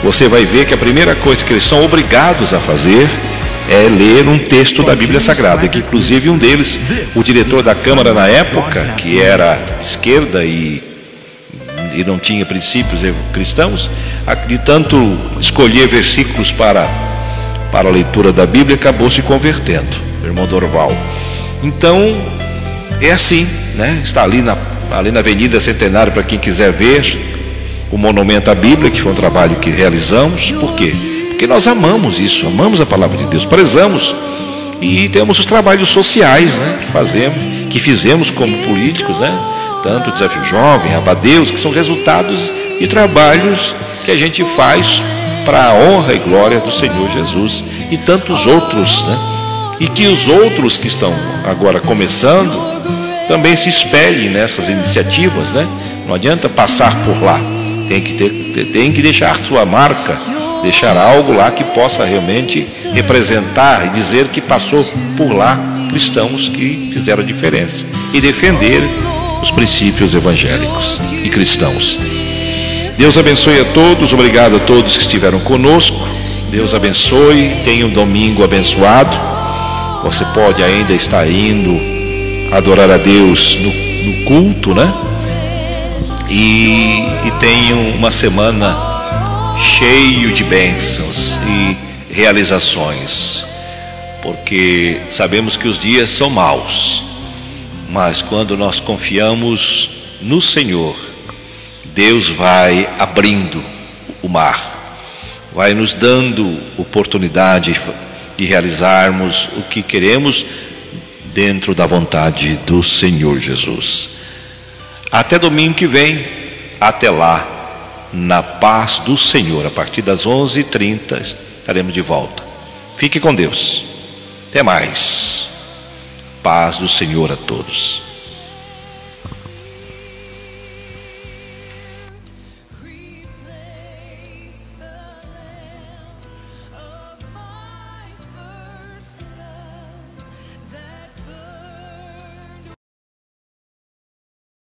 você vai ver que a primeira coisa que eles são obrigados a fazer é ler um texto da Bíblia Sagrada, que inclusive um deles, o diretor da Câmara na época, que era esquerda e não tinha princípios cristãos, de tanto escolher versículos para a leitura da Bíblia, acabou se convertendo, o irmão Dorval. Então, é assim, né? Está ali na Avenida Centenário, para quem quiser ver o Monumento à Bíblia, que foi um trabalho que realizamos. Por quê? Porque nós amamos isso, amamos a Palavra de Deus, prezamos, e temos os trabalhos sociais, né, que fizemos como políticos, né? Tanto o Desafio Jovem, Abadeus, que são resultados de trabalhos que a gente faz para a honra e glória do Senhor Jesus, e tantos outros, né? E que os outros que estão agora começando também se espelhem nessas iniciativas, né? Não adianta passar por lá, tem que deixar sua marca, deixar algo lá que possa realmente representar e dizer que passou por lá cristãos que fizeram a diferença e defender os princípios evangélicos e cristãos. Deus abençoe a todos, obrigado a todos que estiveram conosco. Deus abençoe, tenha um domingo abençoado. Você pode ainda estar indo adorar a Deus no culto, né? E tenha uma semana cheio de bênçãos e realizações, porque sabemos que os dias são maus, mas quando nós confiamos no Senhor, Deus vai abrindo o mar, vai nos dando oportunidade de realizarmos o que queremos dentro da vontade do Senhor Jesus. Até domingo que vem, até lá, na paz do Senhor. A partir das 11h30 estaremos de volta. Fique com Deus. Até mais. Paz do Senhor a todos.